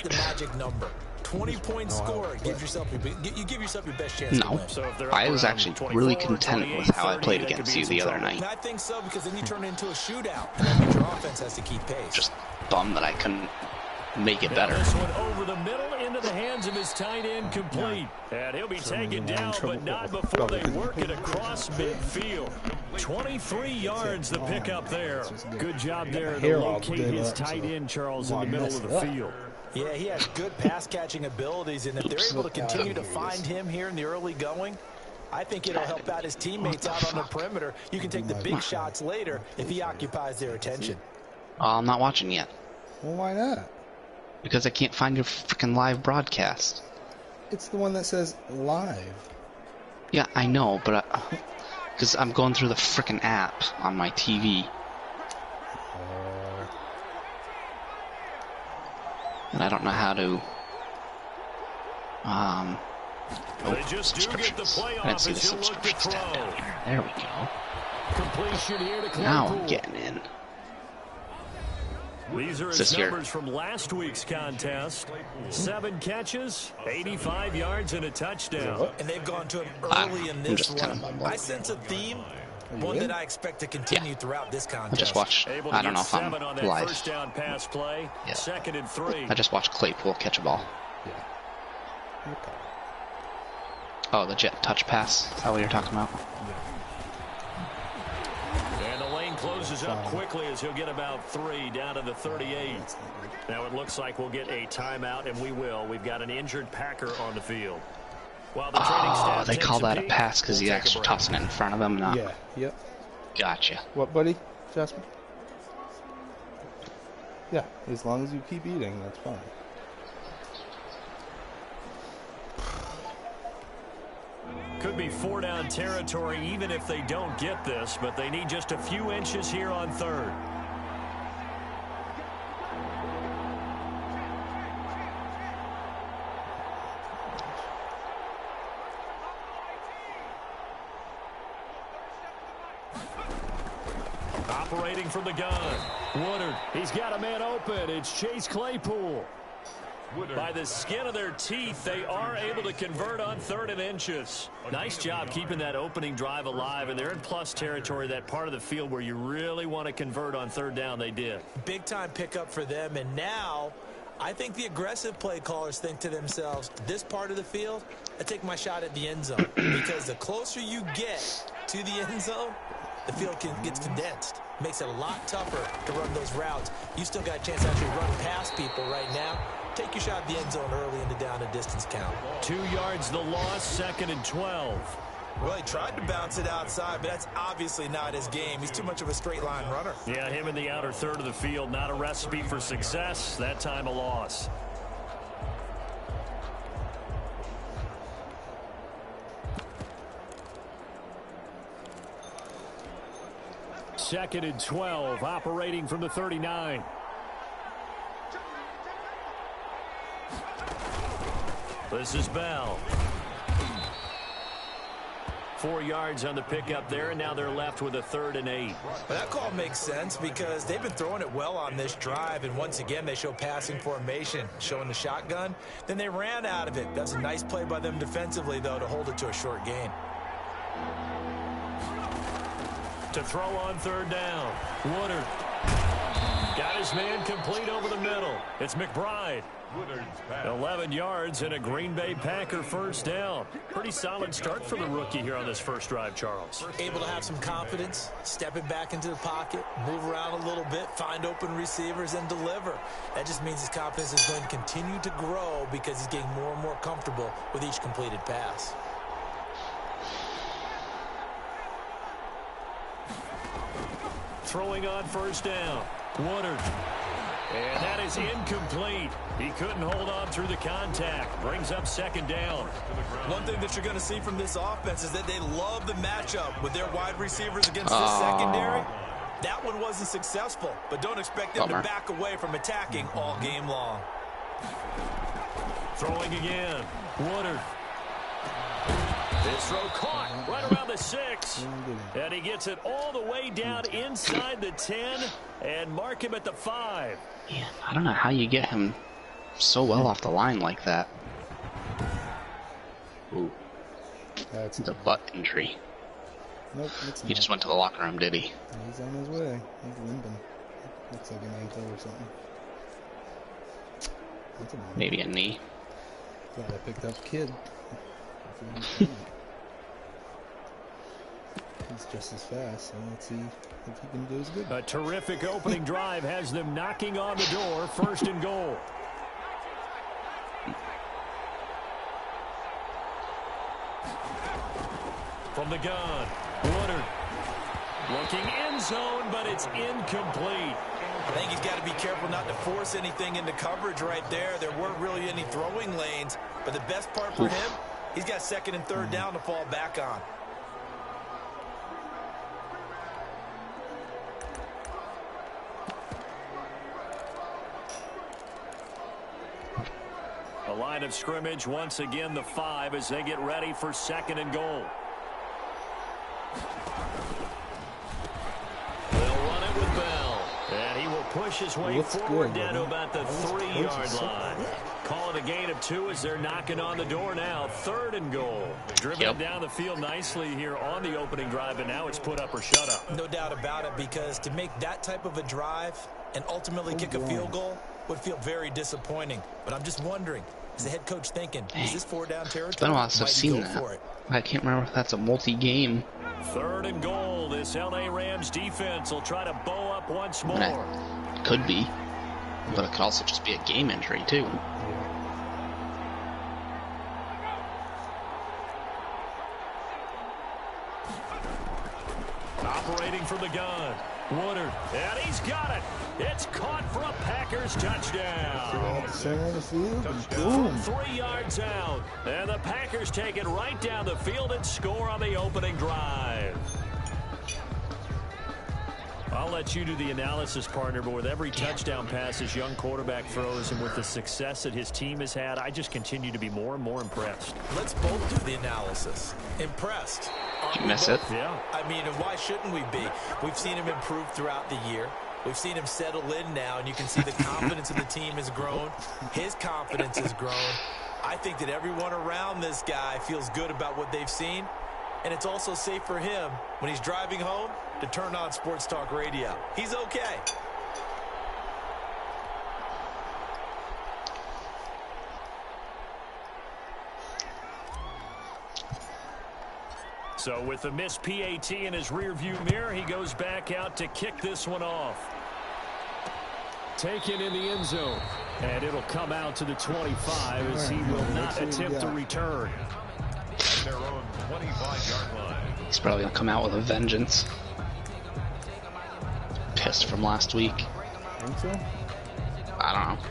That's the magic number. 20-point score. You give yourself your best chance to win. So I was actually really content with how I played against you the other night. I think so, because then you turn it into a shootout, and that means your offense has to keep pace. Just bummed that I couldn't make it better. This one over the middle into the hands of his tight end, complete. And he'll be taken down, but not before they work it across midfield. 23 yards the pickup there. Good job there to locate his tight end, Charles, in the middle of the field. Yeah, he has good pass-catching abilities, and if they're able to continue to find him here in the early going, I think it'll help out his teammates out on the perimeter. You can take the big shots later if he occupies their attention. I'm not watching yet. Well, why not? Because I can't find your freaking live broadcast. It's the one that says live. Yeah, I know, but because I'm going through the freaking app on my TV. And I don't know how to they just do get the play off. I didn't see the subscriptions tab down here. There we go. Completion here to now I'm getting in. These are his numbers from last week's contest. 7 catches, 85 yards, and a touchdown. And they've gone to him early in this one. I sense a theme, one that I expect to continue throughout this contest. I just watched, I don't know if I'm live. First down pass play, yeah. 2nd and 3. I just watched Claypool catch a ball. Yeah. Okay. Oh, the jet touch pass. Is that what you're talking about? And the lane closes up quickly as he'll get about 3 down to the 38. Now it looks like we'll get a timeout, and we will. We've got an injured Packer on the field. While the training staff they call that a pass because he's actually tossing it in front of him, not. Yeah, yep. Gotcha. What, buddy? Jasper? Yeah, as long as you keep eating, that's fine. Could be 4-down territory even if they don't get this, but they need just a few inches here on 3rd. Operating from the gun. Woodard, he's got a man open. It's Chase Claypool. By the skin of their teeth, they are able to convert on 3rd and inches. Nice job keeping that opening drive alive, and they're in plus territory, that part of the field where you really want to convert on 3rd down. They did. Big-time pickup for them, and now I think the aggressive play callers think to themselves, this part of the field, I take my shot at the end zone, because the closer you get to the end zone, the field gets condensed. Makes it a lot tougher to run those routes. You still got a chance to actually run past people right now. Take your shot at the end zone early in the down and distance count. 2 yards the loss, 2nd and 12. Well, he tried to bounce it outside, but that's obviously not his game. He's too much of a straight line runner. Yeah, him in the outer 3rd of the field, not a recipe for success. That time a loss. Second and 12, operating from the 39. This is Bell. 4 yards on the pickup there, and now they're left with a 3rd and 8. Well, that call makes sense because they've been throwing it well on this drive, and once again they show passing formation, showing the shotgun. Then they ran out of it. That's a nice play by them defensively, though, to hold it to a short gain. To throw on 3rd down. Woodard got his man complete over the middle. It's McBride. 11 yards and a Green Bay Packer first down. Pretty solid start for the rookie here on this first drive, Charles. Able to have some confidence, stepping back into the pocket, move around a little bit, find open receivers, and deliver. That just means his confidence is going to continue to grow because he's getting more and more comfortable with each completed pass. Throwing on first down. Woodard. And that is incomplete. He couldn't hold on through the contact. Brings up 2nd down. One thing that you're going to see from this offense is that they love the matchup with their wide receivers against this secondary. That one wasn't successful, but don't expect them to back away from attacking all game long. Throwing again. Woodard. This throw caught right around the 6. And he gets it all the way down inside the 10 and mark him at the 5. Man, I don't know how you get him so well off the line like that. Ooh, That's the butt injury. Nope, it's He not. just went to the locker room, did he? He's on his way. He's limping. Looks like an ankle or something. That's a bummer. Maybe a knee. Glad I picked up Kid. He's just as fast, so let's see if he can do as good. A terrific opening drive has them knocking on the door. 1st and goal. From the gun, Woodard. Looking end zone, but it's incomplete. I think he's got to be careful not to force anything into coverage right there. There weren't really any throwing lanes, but the best part for him, he's got 2nd and 3rd down to fall back on. A line of scrimmage, once again the 5 as they get ready for 2nd and goal. They'll run it with Bell. And he will push his way forward down to about the 3-yard line. Call it a gain of 2 as they're knocking on the door now. 3rd and goal. Driven down the field nicely here on the opening drive, and now it's put up or shut up. No doubt about it, because to make that type of a drive and ultimately kick a field goal would feel very disappointing. But I'm just wondering, is the head coach thinking, is this 4-down territory? It's been a while since I've seen that. I can't remember if that's a multi-game. 3rd and goal. This LA Rams defense will try to bow up once more. It could be, but it could also just be a game injury too. Operating from the gun, Woodard, and he's got it. It's caught for a Packers touchdown. Center of the field, and boom. 3 yards out, and the Packers take it right down the field and score on the opening drive. I'll let you do the analysis, partner, but with every touchdown pass this young quarterback throws and with the success that his team has had, I just continue to be more and more impressed. Let's both do the analysis. Impressed. You miss it? Yeah. I mean, and why shouldn't we be? We've seen him improve throughout the year. We've seen him settle in now, and you can see the confidence of the team has grown. His confidence has grown. I think that everyone around this guy feels good about what they've seen, and it's also safe for him when he's driving home to turn on Sports Talk Radio. He's okay. So with the missed PAT in his rearview mirror, he goes back out to kick this one off. Taken in the end zone, and it'll come out to the 25 as he will not attempt to return. Their own 25-yard line. He's probably going to come out with a vengeance. Pissed from last week. Think so? I don't know.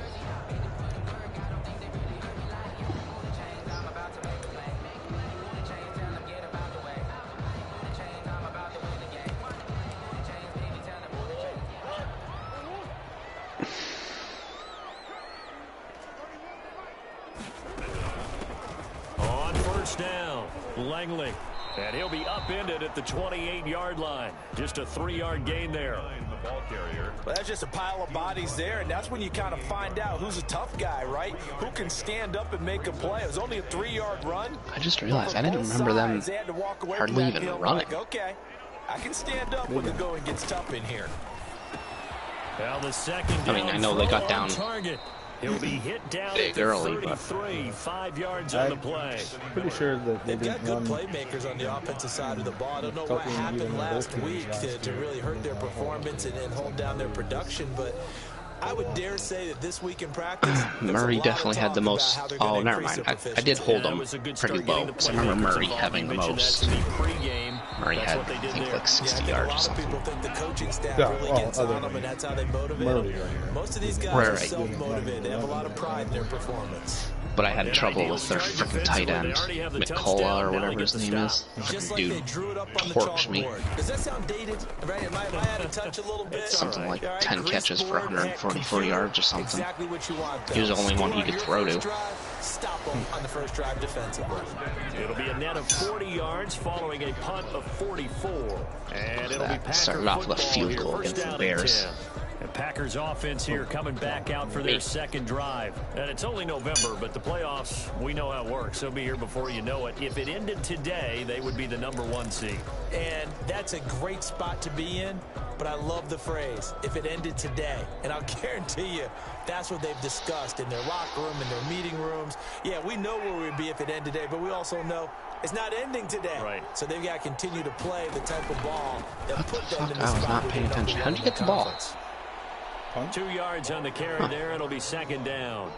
On 1st down, Langley. And he'll be upended at the 28-yard line. Just a 3-yard gain there. Well, that's just a pile of bodies there, and that's when you kind of find out who's a tough guy, right? Who can stand up and make a play. It was only a 3-yard run. I just realized I didn't remember them hardly even running. Like, okay, I can stand up when the going gets tough in here. Well, the second I mean, I know they got down target. He'll be hit down big at the early, 33, 5 yards on the play. Pretty sure that they They've got didn't good run. playmakers on the offensive side of the ball. I don't know what happened last week to really hurt their performance and hold down their production, but I would dare say that this week in practice, Murray definitely had the most. Oh, never mind. I did hold him pretty low because I remember Murray having the most. Murray had, I think, like 60 yards or something. People think the coaching staff really gets on them, and that's how they motivate them. Most of these guys are self-motivated. They have a lot of pride in their performance. But I had trouble with their freaking tight end, McCullough or whatever his name is. Just Dude, like they drew it up on the torched me. chalkboard. Does that sound dated? Right? Am I out of touch a little bit? Something like All right, 10 catches for 144 yards or something. Exactly what you want. He was the only one he could throw to. Stop him on the first drive defensively. It'll be a net of 40 yards following a punt of 44. And it'll be Packer started off with a football field here, goal first against the down and Bears. 10. The Packers offense here coming back out for their second drive. And it's only November, but the playoffs, we know how it works. They'll be here before you know it. If it ended today, they would be the #1 seed. And that's a great spot to be in, but I love the phrase, if it ended today. And I'll guarantee you, that's what they've discussed in their locker room, in their meeting rooms. Yeah, we know where we'd be if it ended today, but we also know it's not ending today. Right. So they've got to continue to play the type of ball that put them in the I was spot not where paying they're attention. How'd you get the #1 in ball? conference. 2 yards on the carry there. It'll be second down.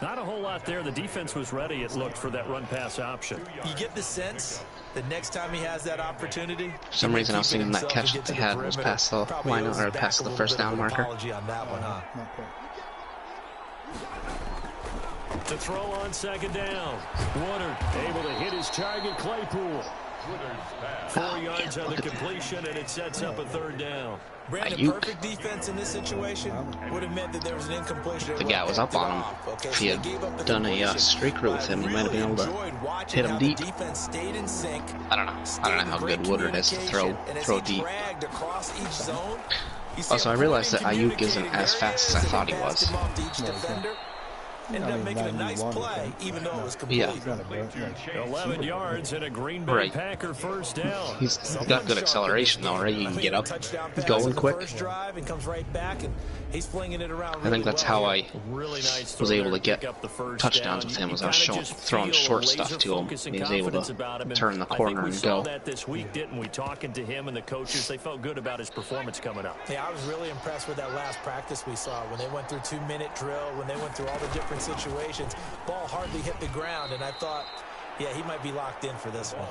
Not a whole lot there. The defense was ready, it looked, for that run-pass option. You get the sense that next time he has that opportunity, For some reason, I was thinking that catch that they had was past the line or past the first down marker. On that one, huh? Not quite. To throw on second down. Woodard able to hit his target, Claypool. 4 yards on the completion, and it sets up a third down. Brandon, perfect defense in this situation would have meant that there was an incompletion. The guy was up on him. If he had done a streak route with him, he might have been able to hit him deep. I don't know. I don't know how good Woodard is to throw deep. Also, I realized that Ayuk isn't as fast as I thought he was. Ended up making a nice play, even though it was complete. 11 yards and a Green Bay Packer first down. He's got good acceleration, though, right? You can get up, going quick. I think that's how I was able to get touchdowns with him, was I was throwing short stuff to him. He was able to turn the corner and go. That this week, didn't we? Talking to him and the coaches, they felt good about his performance coming up. Yeah, I was really impressed with that last practice we saw when they went through 2-minute drill, when they went through all the different situations. Ball hardly hit the ground, and I thought, yeah, he might be locked in for this one.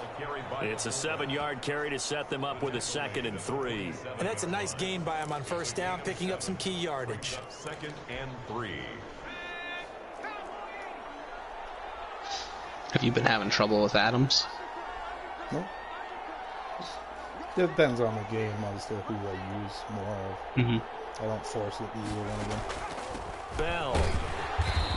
It's a 7-yard carry to set them up with a 2nd and 3. And that's a nice gain by him on first down, picking up some key yardage. 2nd and 3. Have you been having trouble with Adams? No. It depends on the game as to who I use more of. I don't force it either one of them. Bell.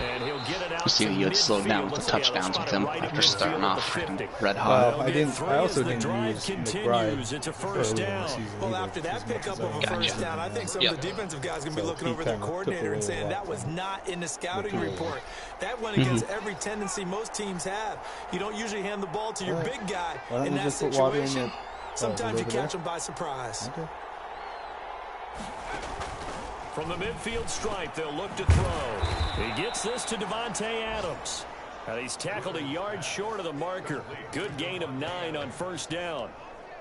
And he'll get it out. See, you had slowed down with the touchdowns with him after starting off red hot. I also didn't use McBride it's a first down. Well, after that pickup of a first down, I think some of the defensive guys are going to be looking over their coordinator and saying that was not in the scouting report. That went against every tendency most teams have. You don't usually hand the ball to your big guy in that situation. Sometimes you catch them by surprise. Okay. From the midfield stripe, they'll look to throw. He gets this to Devontae Adams. And he's tackled a yard short of the marker. Good gain of 9 on first down.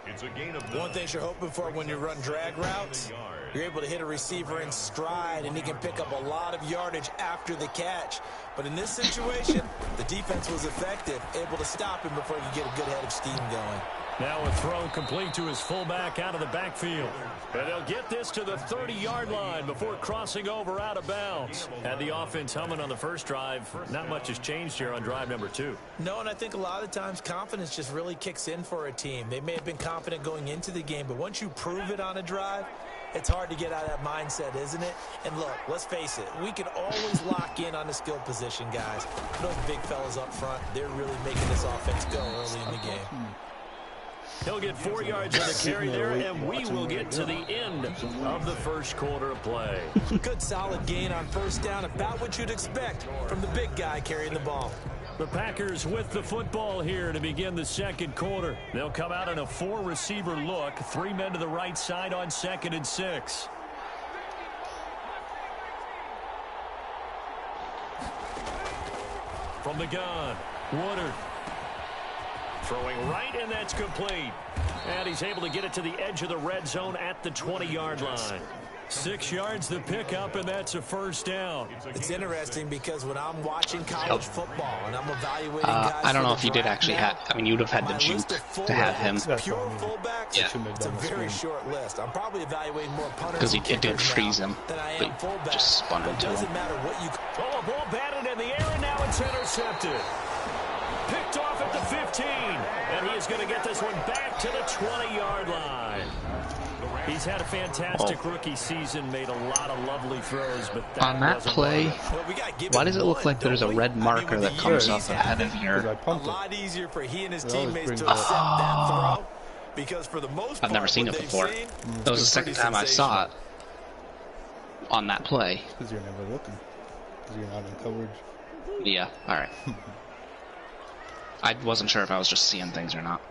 It's a gain of 9. One thing you're hoping for when you run drag routes, you're able to hit a receiver in stride, and he can pick up a lot of yardage after the catch. But in this situation, the defense was effective, able to stop him before he could get a good head of steam going. Now a throw complete to his fullback out of the backfield. And they'll get this to the 30-yard line before crossing over out of bounds. Had the offense humming on the first drive. Not much has changed here on drive number 2. No, and I think a lot of times confidence just really kicks in for a team. They may have been confident going into the game, but once you prove it on a drive, it's hard to get out of that mindset, isn't it? And look, let's face it, we can always lock in on the skill position, guys. Those big fellas up front, they're really making this offense go early in the game. He'll get 4 yards on the carry there, and we will get to the end of the first quarter of play. Good solid gain on first down, about what you'd expect from the big guy carrying the ball. The Packers with the football here to begin the second quarter. They'll come out in a 4-receiver look, 3 men to the right side on 2nd and 6. From the gun, Woodard. Throwing right, and that's complete. And he's able to get it to the edge of the red zone at the 20-yard line. 6 yards the pickup, and that's a first down. It's interesting because when I'm watching college football and I'm evaluating guys, I don't know if you did actually have. I mean, you'd have had the juke to have him. Pure fullbacks, it's a very short list. I'm probably evaluating more punters because it did freeze him, but just spun into him. Doesn't matter what you. Oh, a ball batted in the air, and now it's intercepted. Picked off at the 15, and he is going to get this one back to the 20-yard line. He's had a fantastic rookie season, made a lot of lovely throws, but on that play, why does it look like there's a red marker that comes up ahead of your? A lot easier for he and his teammates to accept that throw, because for the most part, I've never seen it before. That was the second time I saw it. on that play. Because you're never looking. Because you're not in coverage. Yeah, alright. I wasn't sure if I was just seeing things or not.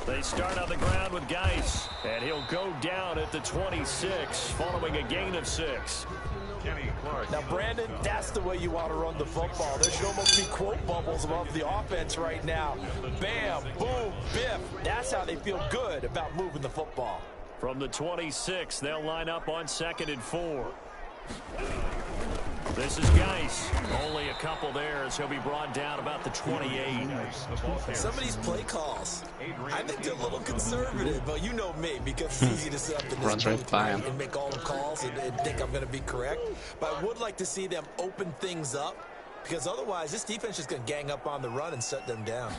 They start on the ground with Geis, and he'll go down at the 26, following a gain of 6. Now, Brandon, that's the way you want to run the football. There should almost be quote bubbles above the offense right now. Bam, boom, biff. That's how they feel good about moving the football. From the 26, they'll line up on 2nd and 4. This is Geis. Only a couple there as he'll be brought down about the 28. Some of these play calls, I think they're a little conservative, but you know me, because it's easy to sit up in this booth and make all the calls and think I'm going to be correct. But I would like to see them open things up, because otherwise this defense is going to gang up on the run and shut them down.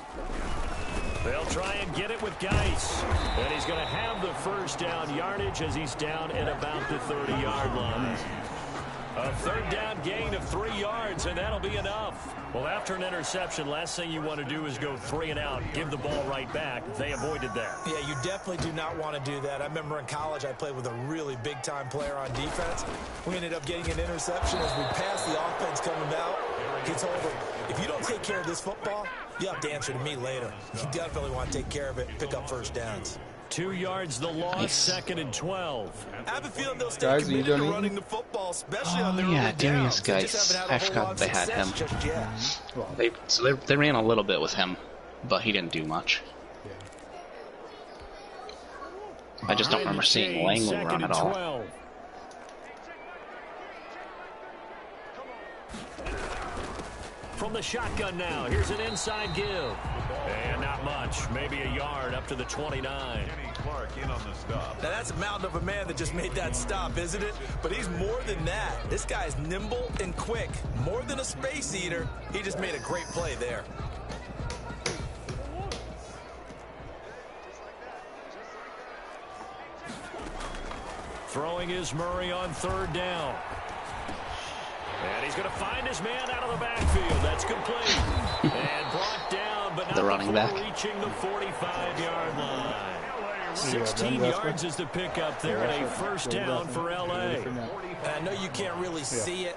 They'll try and get it with Geis, and he's going to have the first down yardage as he's down at about the 30-yard line. A 3rd down gain of 3 yards, and that'll be enough. Well, after an interception, last thing you want to do is go 3 and out, give the ball right back. They avoided that. Yeah, you definitely do not want to do that. I remember in college I played with a really big-time player on defense. We ended up getting an interception as we passed the offense coming out. He told him, if you don't take care of this football, you have to answer to me later. You definitely want to take care of it and pick up first downs. 2 yards the loss, 2nd and 12. I have a feeling they'll stay committed to running the football, especially on their early Darius downs. Geis. I forgot they had him. They ran a little bit with him, but he didn't do much. I just don't remember seeing Langley run at all. 12. From the shotgun now, here's an inside give. And not much, maybe a yard up to the 29. Now that's a mountain of a man that just made that stop, isn't it? But he's more than that. This guy's nimble and quick. More than a space eater. He just made a great play there. Throwing is Murray on 3rd down. And he's going to find his man out of the backfield. That's complete. And brought down, but not the running back reaching the 45-yard line. 16 yards is the pickup there, and a first down for L.A. And I know you can't really see it,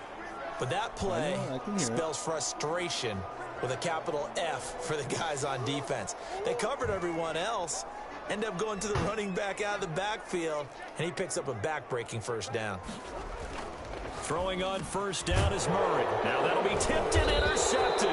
but that play spells frustration with a capital F for the guys on defense. They covered everyone else, end up going to the running back out of the backfield, and he picks up a back-breaking first down. Throwing on 1st down is Murray. Now that'll be tipped and intercepted.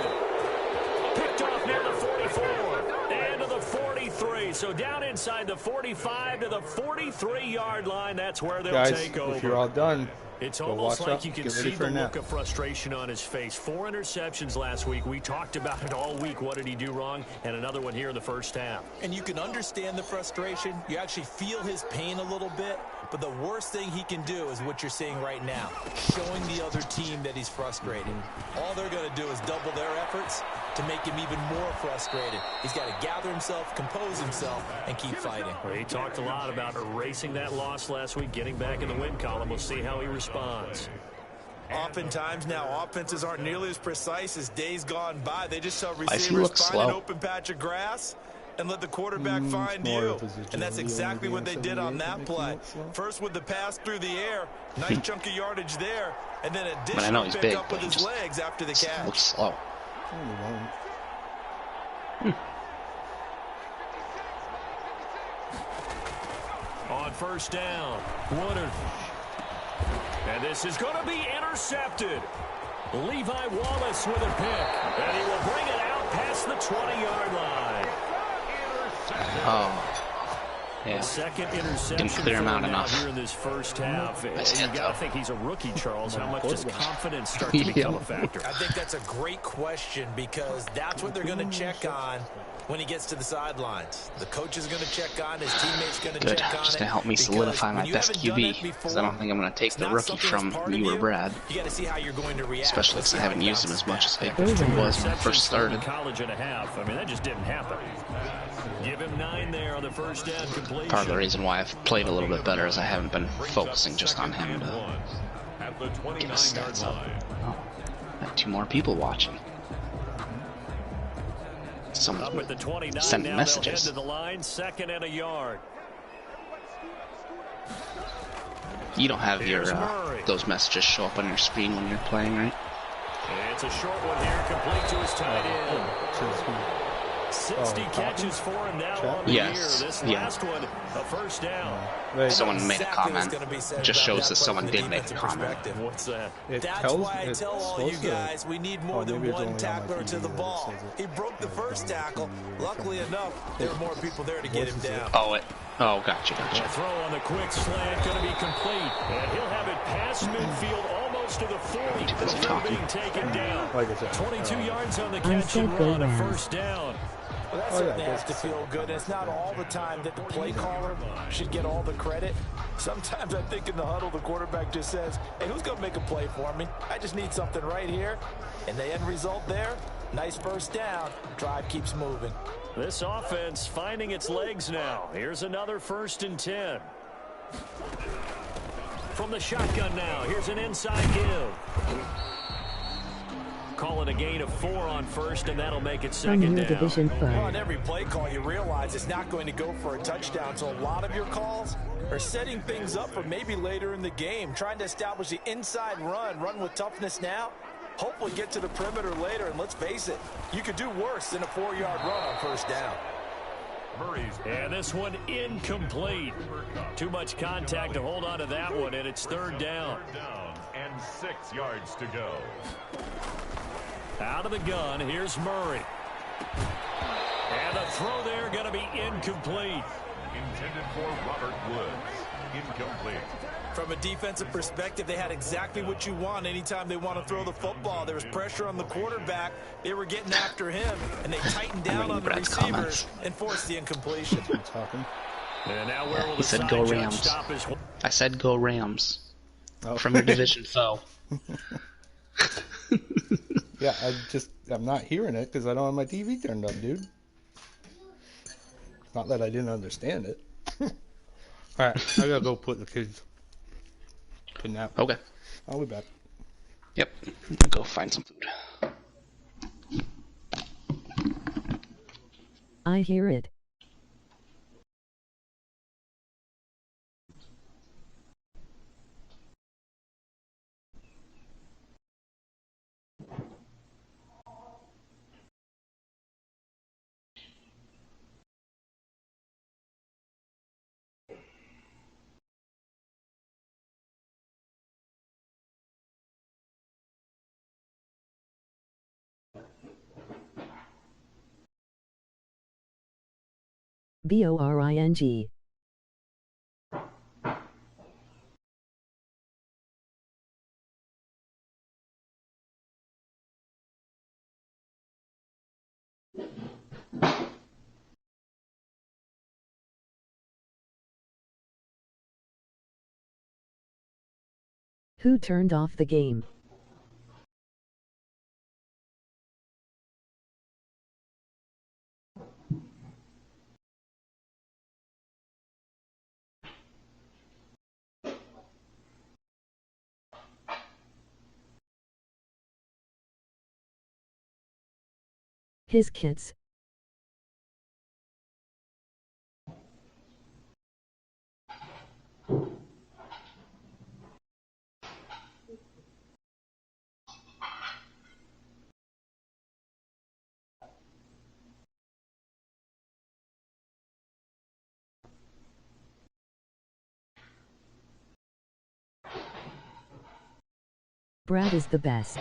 Picked off near the 44 and to the 43. So down inside the 45 to the 43-yard line. That's where they'll take over. If you're all done, it's almost like you can see the look of frustration on his face. 4 interceptions last week. We talked about it all week. What did he do wrong? And another one here in the first half. And you can understand the frustration. You actually feel his pain a little bit. But the worst thing he can do is what you're seeing right now, showing the other team that he's frustrated. All they're going to do is double their efforts to make him even more frustrated. He's got to gather himself, compose himself, and keep fighting. Well, he talked a lot about erasing that loss last week, getting back in the win column. We'll see how he responds. Oftentimes now, offenses aren't nearly as precise as days gone by. They just tell receivers find slow. an open patch of grass and let the quarterback find you. And that's exactly what they did on that play. First with the pass through the air, nice chunk of yardage there, and then additional pick up with his legs after the catch. Looks slow. On 1st down, Woodard. And this is going to be intercepted. Levi Wallace with a pick, and he will bring it out past the 20-yard line. Oh, yeah. Second interception. Didn't clear him out enough here in this first half. Nice you hit, got to think he's a rookie, Charles. How much does confidence start to become a factor? I think that's a great question because that's what they're going to check on when he gets to the sidelines. The coach is going to check on, his teammates going to check on it. Just to help me solidify my best QB, because I don't think I'm going to take the rookie from you or Brad. You got to see how you're going to react. Especially since I haven't used him as much as I was when I first started. College and a half. I mean, that just didn't happen. Give him 9 there on the first down completion. Part of the reason why I've played a little bit better is I haven't been focusing just on him to get his stats up. Oh, I have 2 more people watching. Someone's sending messages. To the line, 2nd and a yard. You don't have your those messages show up on your screen when you're playing, right? It's a short one here, complete to his tight end. 60 catches for him now on the year. This last one, a first down. Someone made a comment. Just shows that someone did make a comment. What's that? That's why I tell all you guys we need more than one tackler to the ball. He broke the first tackle. Luckily enough, there were more people there to get him down. Oh, gotcha. The throw on the quick slant going to be complete. And he'll have it past midfield almost to the 40 before being taken down. 22 yards on the catch and run, a first down. Well, that certainly has to feel good. It's not all the time that the play caller should get all the credit. Sometimes I think in the huddle, the quarterback just says, hey, who's going to make a play for me? I just need something right here. And the end result there, nice first down. Drive keeps moving. This offense finding its legs now. Here's another 1st and 10. From the shotgun now, here's an inside give. Call it a gain of 4 on first, and that'll make it second down. Well, on every play call, you realize it's not going to go for a touchdown, so a lot of your calls are setting things up for maybe later in the game, trying to establish the inside run with toughness now, hopefully get to the perimeter later, and let's face it, you could do worse than a 4-yard run on first down. And this one incomplete. Too much contact to hold on to that one, and it's 3rd down. And 6 yards to go. Out of the gun, here's Murray. And the throw there going to be incomplete. Intended for Robert Woods. Incomplete. From a defensive perspective, they had exactly what you want anytime they want to throw the football. There was pressure on the quarterback. They were getting after him, and they tightened down on the receivers and forced the incompletion. And now where will he said go Rams. I said go Rams. From your division foe. Yeah, I'm not hearing it because I don't have my TV turned up, dude. Not that I didn't understand it. Alright, I gotta go put the kids to nap. Okay. I'll be back. Yep. Go find some food. I hear it. BORING. Who turned off the game? His kids. Brad is the best.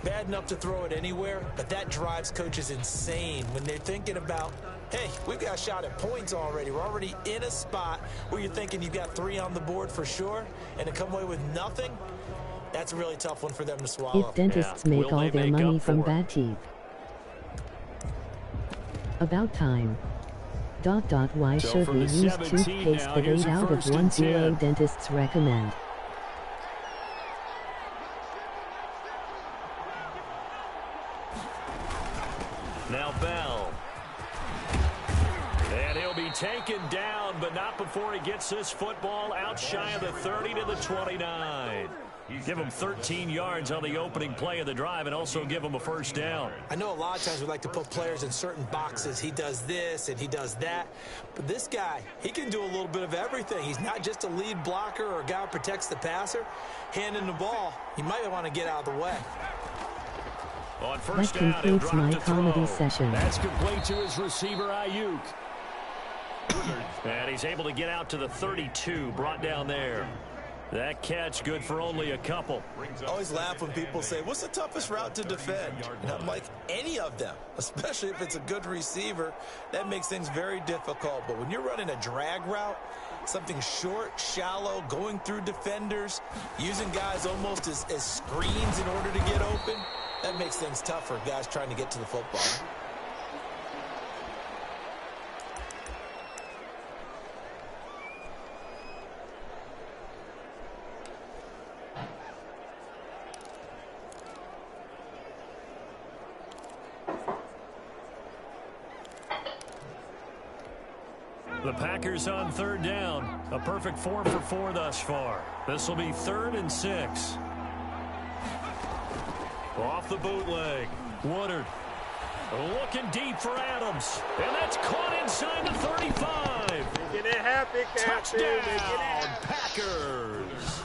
bad enough to throw it anywhere, but that drives coaches insane when they're thinking about, hey, we've got a shot at points already. We're already in a spot where you're thinking you've got 3 on the board for sure, and to come away with nothing, that's a really tough one for them to swallow. If dentists make all their money from bad teeth. About time. ... Why should we use toothpaste that 8 out of 10 dentists recommend? Now Bell. And he'll be taken down, but not before he gets this football out shy of the 30 to the 29. Give him 13 yards on the opening play of the drive and also give him a first down. I know a lot of times we like to put players in certain boxes. He does this and he does that. But this guy, he can do a little bit of everything. He's not just a lead blocker or a guy who protects the passer. Handing the ball, he might want to get out of the way. On first That down, concludes my comedy session. That's complete to his receiver, Ayuk. And he's able to get out to the 32, brought down there. That catch good for only a couple. I always laugh when people say, what's the toughest route to defend? And I'm like, any of them, especially if it's a good receiver. That makes things very difficult. But when you're running a drag route, something short, shallow, going through defenders, using guys almost as screens in order to get open, that makes things tough for guys trying to get to the football. The Packers on third down. A perfect 4 for 4 thus far. This will be 3rd and 6. Off the bootleg. Woodard. Looking deep for Adams. And that's caught inside the 35. Making it happen, Touchdown, Packers.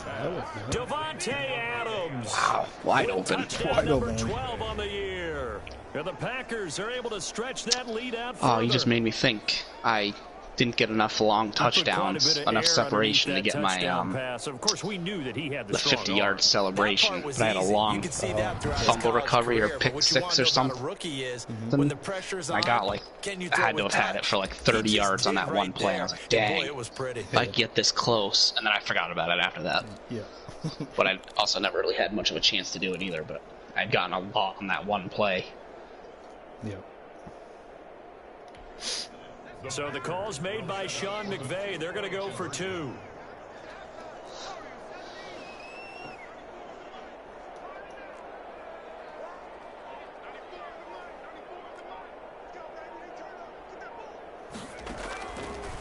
Devontae Adams. Wow, wide open. Touchdown number 12 on the year. And the Packers are able to stretch that lead out further. Oh, you just made me think. I didn't get enough long touchdowns, enough separation to get my Of course, we knew that he had the 50-yard celebration, but I had a long fumble recovery or pick six or something. I got like, I had to have had it for like 30 yards on that one play. I was like, dang, if I get this close, and then I forgot about it after that. Yeah. But I also never really had much of a chance to do it either, but I'd gotten a lot on that one play. Yeah. So the call's made by Sean McVay. They're going to go for 2.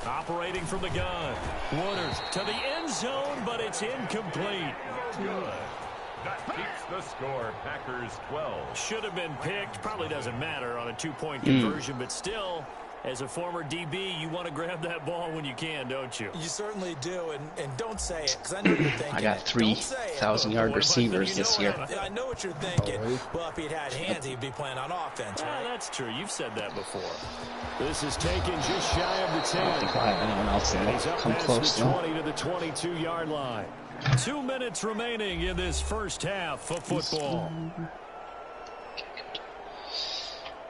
Operating from the gun. Woodard to the end zone, but it's incomplete. Good. That keeps the score. Packers 12. Should have been picked. Probably doesn't matter on a 2-point conversion, but still, as a former DB, you want to grab that ball when you can, don't you? You certainly do, and don't say it, because I know you're thinking I got 3,000-yard receivers this year. I know what you're thinking. Well, if he'd had hands, he'd be playing on offense, right? That's true. You've said that before. This is taken just shy of the 10. I don't think I'll have anyone else that come close, the 20 to the 22-yard line. 2 minutes remaining in this first half of football.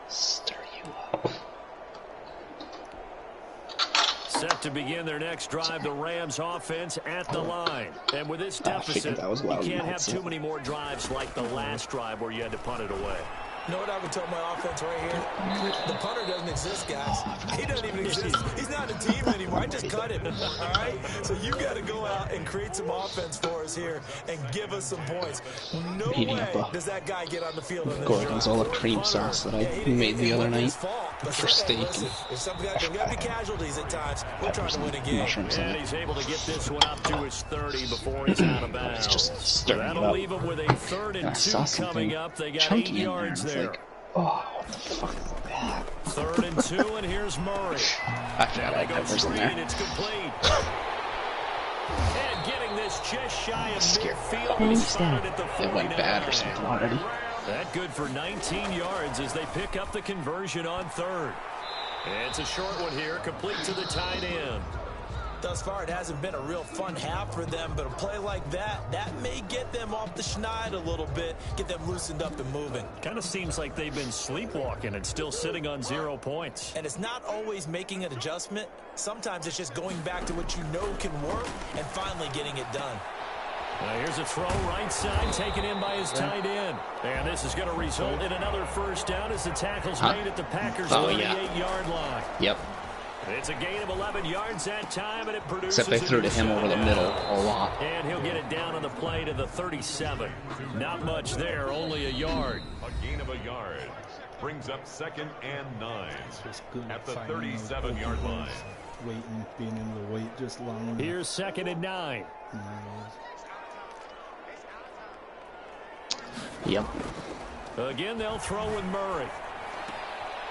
Stir you up. Set to begin their next drive, the Rams offense at the line. And with this deficit, you can't have too many more drives like the last drive where you had to punt it away. You know what I would tell my offense right here? The punter doesn't exist, guys. He doesn't even exist. He's not a team anymore. I just cut him, all right? So you got to go out and create some offense for us here and give us some points. No way does that guy get on the field in this Gorgonzola cream sauce that I made the other night for steak. There's got to be casualties at times. We're trying to win a game. And he's able to get this one up to his 30 before he's out of bounds. So that'll leave him with a 3rd and 2 coming up. They got 8 yards there. Like, oh, what the fuck is that? 3rd and 2, and here's Murray. Actually, I like peppers in there. It's complete. And getting this just shy of midfield. It went bad or something already. That good for 19 yards as they pick up the conversion on 3rd. And it's a short one here, complete to the tight end. Thus far, it hasn't been a real fun half for them, but a play like that may get them off the schneid a little bit, get them loosened up and moving. Kind of seems like they've been sleepwalking and still sitting on 0 points. And it's not always making an adjustment. Sometimes it's just going back to what you know can work and finally getting it done. Here's a throw right side, taken in by his tight end. And this is going to result in another first down as the tackle's made at the Packers' 38-yard line. Yep. It's a gain of 11 yards that time, and it produces. Except they threw to him over the middle a lot. And he'll get it down on the play to the 37. Not much there, only a yard. A gain of a yard brings up 2nd and 9 at the 37-yard line. Waiting, being able to wait just long enough. Here's 2nd and 9. Yep. Again, they'll throw with Murray.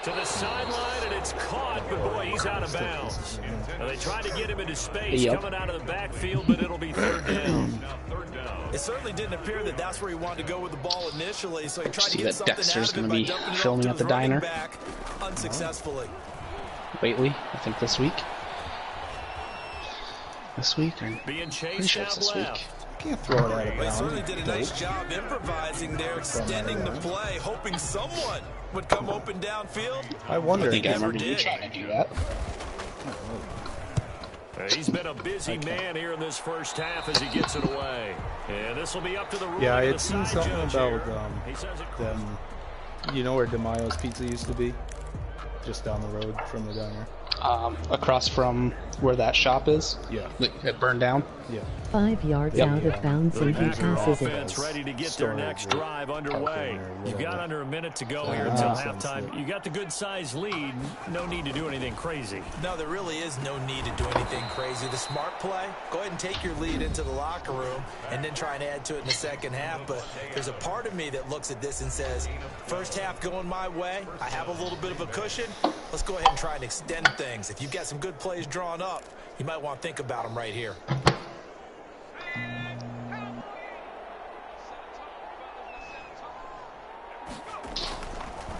To the sideline, and it's caught, but boy, he's out of bounds. Now, they tried to get him into space coming out of the backfield, but it'll be 3rd down. It certainly didn't appear that that's where he wanted to go with the ball initially, so he tried to get something Dexter's out of it by be dumping it filming off at to the diner. Back, unsuccessfully. Waitley, I think this week. This week? I'm being pretty chased sure it's this week. Can't throw it out of They bounds. certainly did a nice job improvising there, extending the play, hoping someone would come open downfield. I wonder. I think I never remember you did. trying to do that. He's been a busy man here in this first half as he gets it away. And this will be up to the ruling Yeah, I of had the seen side something judge about here. He says it them. You know where DeMaio's Pizza used to be? Just down the road from the diner. Across from where that shop is? Yeah. It burned down? Yeah. 5 yards out of bounds, and he Packer passes it. offense ready to get their next drive underway. You've got under a minute to go here until halftime. You got the good-sized lead. No need to do anything crazy. No, there really is no need to do anything crazy. The smart play, go ahead and take your lead into the locker room and then try and add to it in the second half. But there's a part of me that looks at this and says, first half going my way, I have a little bit of a cushion. Let's go ahead and try and extend things. If you've got some good plays drawn up, you might want to think about them right here.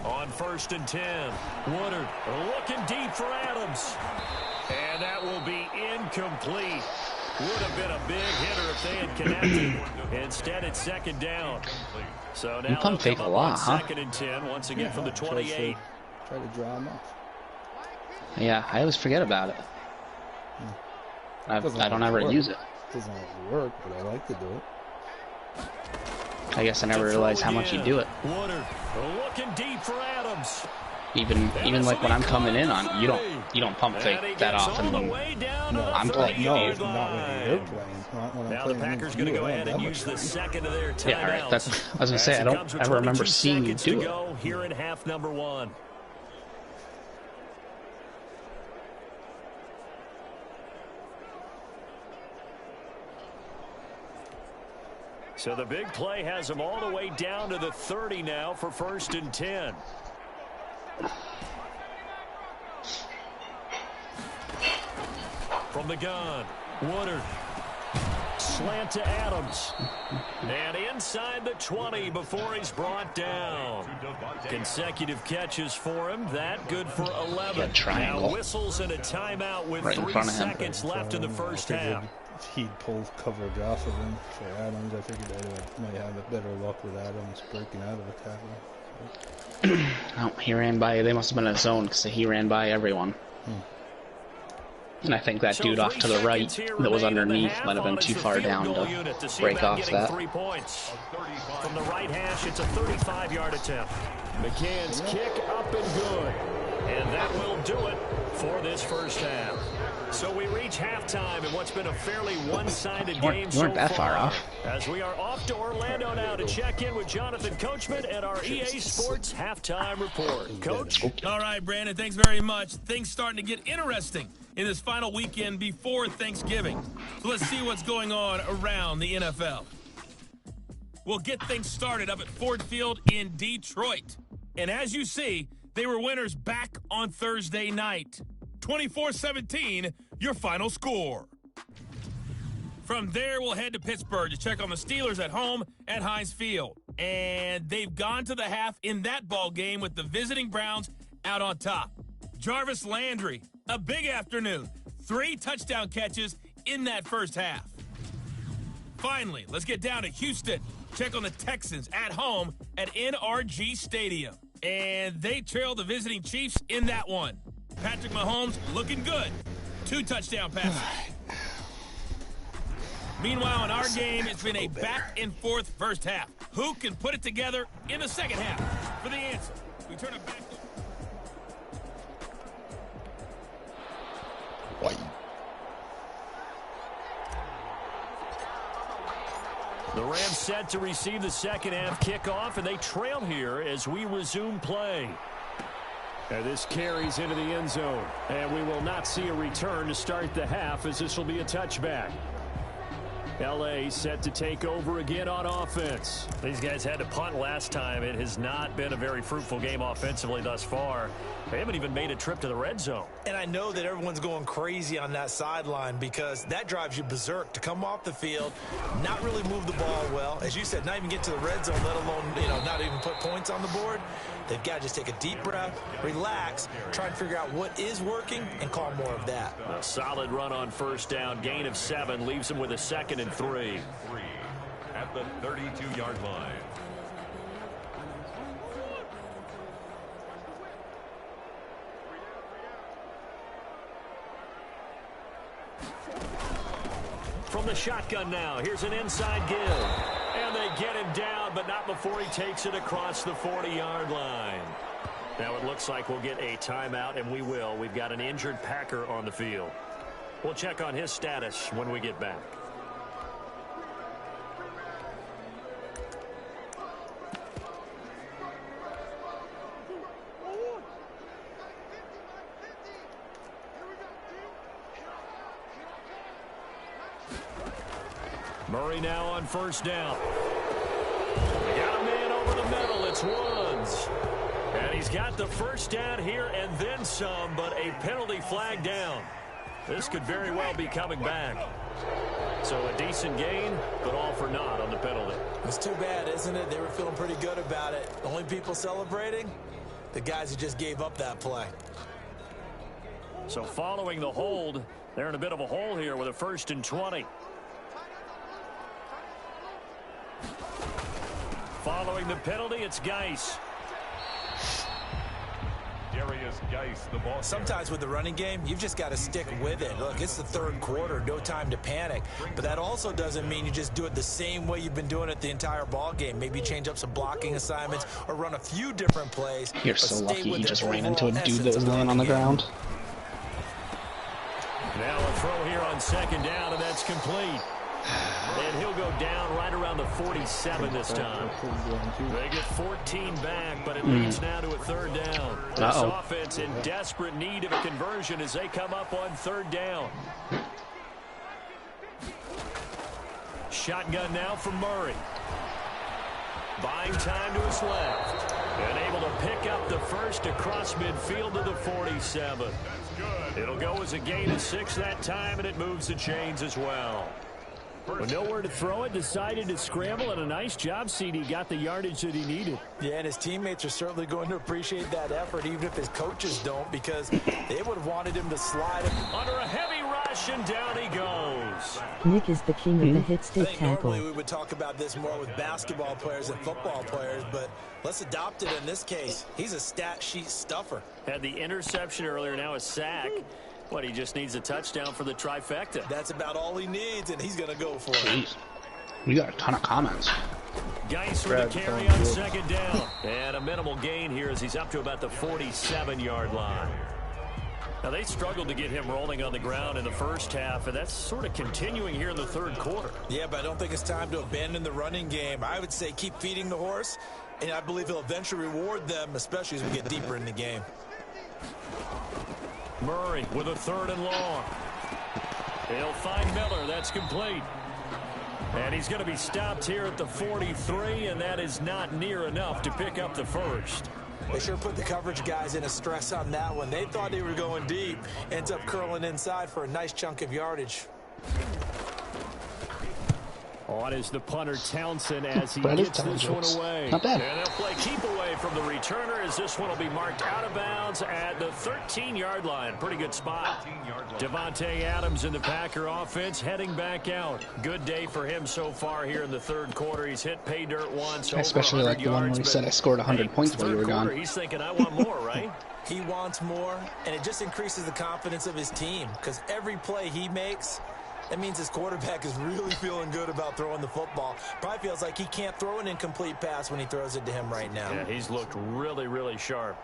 On 1st and 10, Woodard looking deep for Adams. And that will be incomplete. Would have been a big hitter if they had connected. Instead, it's 2nd down. So now You pump fake a lot, huh? 2nd and 10, once again from the 28. Try to draw him off. Yeah, I always forget about it. I don't ever use it. Doesn't always work, but I like to do it. I guess I never realized how much you do it. Woodard looking deep for Adams. Even like when I'm coming in on, you don't pump fake that often. I'm playing No, you. it's not when you're playing. Not when I'm Now playing the Packers against going to you. go I ahead don't and have use much the time. second of their timeouts. Yeah, all right. I was gonna say I don't ever remember seeing you do it. Go here in half number 1. So the big play has them all the way down to the 30 now for 1st and 10. From the gun, Woodard. Slant to Adams. And inside the 20 before he's brought down. Consecutive catches for him. That good for 11. Now whistles and a timeout with 3 seconds left in the first half. If he'd pull coverage off of him for Adams, I figured I might have a better luck with Adams breaking out of the tackle. No, he ran by. They must have been in a zone because he ran by everyone. And I think that dude off to the right that was underneath might have been too far down to break off that. 3 points. From the right hash, it's a 35-yard attempt. McCann's kick up and good. And that will do it for this first half. So we reach halftime in what's been a fairly one-sided game so far. As we are off to Orlando now to check in with Jonathan Coachman and our EA Sports halftime report. Coach? All right, Brandon, thanks very much. Things starting to get interesting in this final weekend before Thanksgiving. So let's see what's going on around the NFL. We'll get things started up at Ford Field in Detroit. And as you see, they were winners back on Thursday night. 24-17, your final score. From there, we'll head to Pittsburgh to check on the Steelers at home at Heinz Field. And they've gone to the half in that ball game with the visiting Browns out on top. Jarvis Landry, a big afternoon. 3 touchdown catches in that first half. Finally, let's get down to Houston. Check on the Texans at home at NRG Stadium. And they trail the visiting Chiefs in that one. Patrick Mahomes looking good. 2 touchdown passes. Meanwhile, in our game, it's been a back-and-forth first half. Who can put it together in the second half? For the answer, we turn it back to... The Rams set to receive the second half kickoff, and they trail here as we resume play. And this carries into the end zone, and we will not see a return to start the half as this will be a touchback. L.A. set to take over again on offense. These guys had to punt last time. It has not been a very fruitful game offensively thus far. They haven't even made a trip to the red zone. And I know that everyone's going crazy on that sideline because that drives you berserk to come off the field, not really move the ball well. As you said, not even get to the red zone, let alone, not even put points on the board. They've got to just take a deep breath, relax, try and figure out what is working, and call more of that. A solid run on first down, gain of 7, leaves them with a 2nd and 3. At the 32-yard line. From the shotgun now, here's an inside give. And they get him down, but not before he takes it across the 40-yard line. Now it looks like we'll get a timeout, and we will. We've got an injured Packer on the field. We'll check on his status when we get back. Murray now on first down. Got a man over the middle. It's Woods. And he's got the first down here and then some, but a penalty flag down. This could very well be coming back. So a decent gain, but all for naught on the penalty. It's too bad, isn't it? They were feeling pretty good about it. The only people celebrating, the guys who just gave up that play. So following the hold, they're in a bit of a hole here with a 1st and 20. Following the penalty, it's Geis. Darius Geis, the ball. Sometimes with the running game, you've just got to stick with it. Look, it's the 3rd quarter, no time to panic. But that also doesn't mean you just do it the same way you've been doing it the entire ball game. Maybe change up some blocking assignments or run a few different plays. You're so lucky you just ran into a dude that was laying on the ground. Now a throw here on 2nd down, and that's complete. And he'll go down right around the 47 this time. They get 14 back, but it leads now to a 3rd down. This offense in desperate need of a conversion as they come up on 3rd down. Shotgun now from Murray. Buying time to his left. And able to pick up the first across midfield to the 47. It'll go as a gain of 6 that time, and it moves the chains as well. With nowhere to throw it, decided to scramble, and a nice job, CD. Got the yardage that he needed. Yeah, and his teammates are certainly going to appreciate that effort, even if his coaches don't, because they would have wanted him to slide him. Under a heavy rush, and down he goes. Nick is the king of the hit stick tackle. Normally we would talk about this more with basketball players and football players, but let's adopt it in this case. He's a stat sheet stuffer. Had the interception earlier, now a sack. What, he just needs a touchdown for the trifecta. That's about all he needs, and he's going to go for it. Jeez. We got a ton of comments. Geis with a carry on 2nd down. And a minimal gain here as he's up to about the 47-yard line. Now, they struggled to get him rolling on the ground in the first half, and that's sort of continuing here in the 3rd quarter. Yeah, but I don't think it's time to abandon the running game. I would say keep feeding the horse, and I believe he'll eventually reward them, especially as we get deeper in the game. Murray with a 3rd and long. He'll find Miller. That's complete. And he's going to be stopped here at the 43, and that is not near enough to pick up the first. They sure put the coverage guys in a stress on that one. They thought they were going deep. Ends up curling inside for a nice chunk of yardage. On is the punter Townsend as he gets this one away. Not bad. And they'll play keep away from the returner as this one will be marked out of bounds at the 13-yard line. Pretty good spot. Devontae Adams in the Packer offense heading back out. Good day for him so far here in the third quarter. He's hit pay dirt once. I especially like the one where he said I scored 100 points while you were gone. He's thinking, I want more, right? He wants more, and it just increases the confidence of his team because every play he makes, that means his quarterback is really feeling good about throwing the football. Probably feels like he can't throw an incomplete pass when he throws it to him right now. Yeah, he's looked really, really sharp.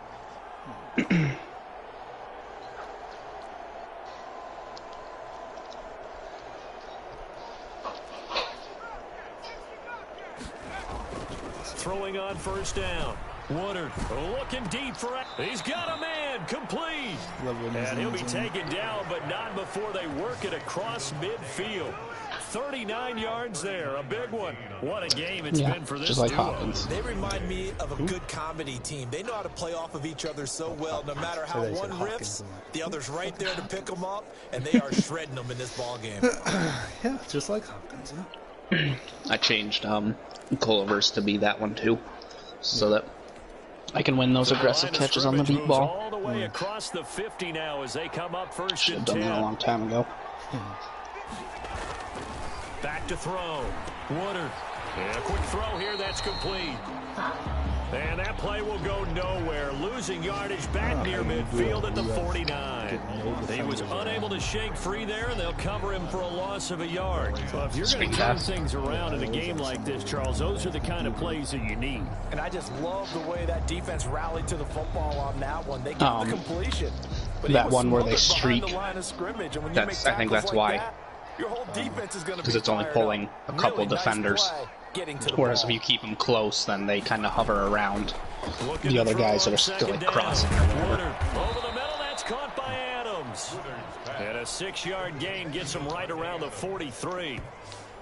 Throwing on first down. Woodard looking deep for it. He's got a man complete. And he'll be taken down, but not before they work it across midfield. 39 yards there, a big one. What a game it's been for this just like duo. Hopkins. They remind me of a good comedy team. They know how to play off of each other so well. No matter how one riffs, the other's right there to pick them up, and they are shredding them in this ball game. Yeah, just like Hopkins. I changed Culver's to be that one too, so that I can win those aggressive catches on the deep ball. All the way across the 50 now as they come up first Should have and done 10. that a long time ago. Back to throw. Woodard. And a quick throw here. That's complete. And that play will go nowhere. Losing yardage back near midfield at the 49. He was unable to shake free there, and they'll cover him for a loss of a yard. So if you're going to turn things around in a game like this, Charles, those are the kind of plays that you need. And I just love the way that defense rallied to the football on that one. They got the completion. But that one where they streak, I think that's why. Your whole defense is going to be because it's only pulling a couple defenders. Whereas if you keep them close, then they kind of hover around the other guys that are still like crossing or whatever. Over the middle, that's caught by Adams. And a 6-yard gain gets him right around the 43.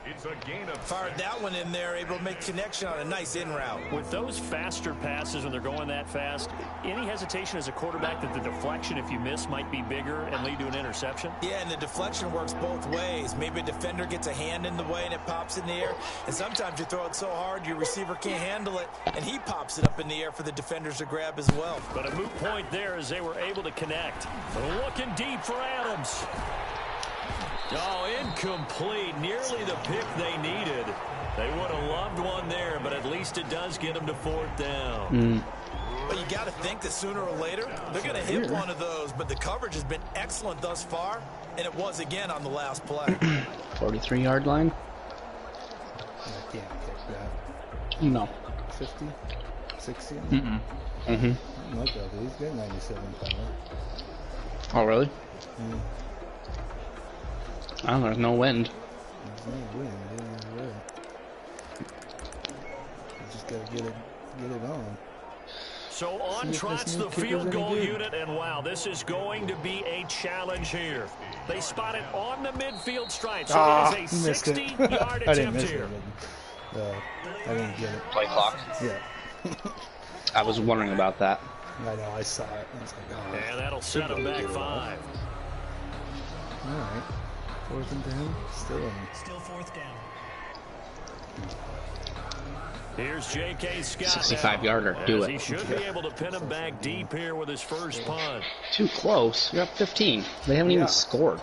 It's a gain of fired that one in there, able to make connection on a nice in route. With those faster passes when they're going that fast, any hesitation as a quarterback that the deflection, if you miss, might be bigger and lead to an interception? Yeah, and the deflection works both ways. Maybe a defender gets a hand in the way and it pops in the air. And sometimes you throw it so hard your receiver can't handle it, and he pops it up in the air for the defenders to grab as well. But a moot point there as they were able to connect. Looking deep for Adams. Oh, incomplete. Nearly the pick they needed. They would have loved one there, but at least it does get them to fourth down. But you got to think that sooner or later, they're going to hit one of those. But the coverage has been excellent thus far, and it was again on the last play. 43-yard line? I can't kick that. No. 50? 60? Mm-hmm. Like that. He's got 97 power. Oh, really? Oh, there's no wind. There's no wind. Yeah, right. You just gotta get it on. So on trots the field goal unit, and wow, this is going to be a challenge here. They spot it on the midfield stripe, so it is a 60-yard attempt here. I didn't get it. Play clock? Yeah. I was wondering about that. I know, I saw it. I was like, oh. And that'll set them back 5. All right. 4th and 10. Still 4th down. Here's J.K. Scott. 65-yarder. Do it. He should be able to pin him back deep here with his first punt. Too close. You're up 15. They haven't even scored.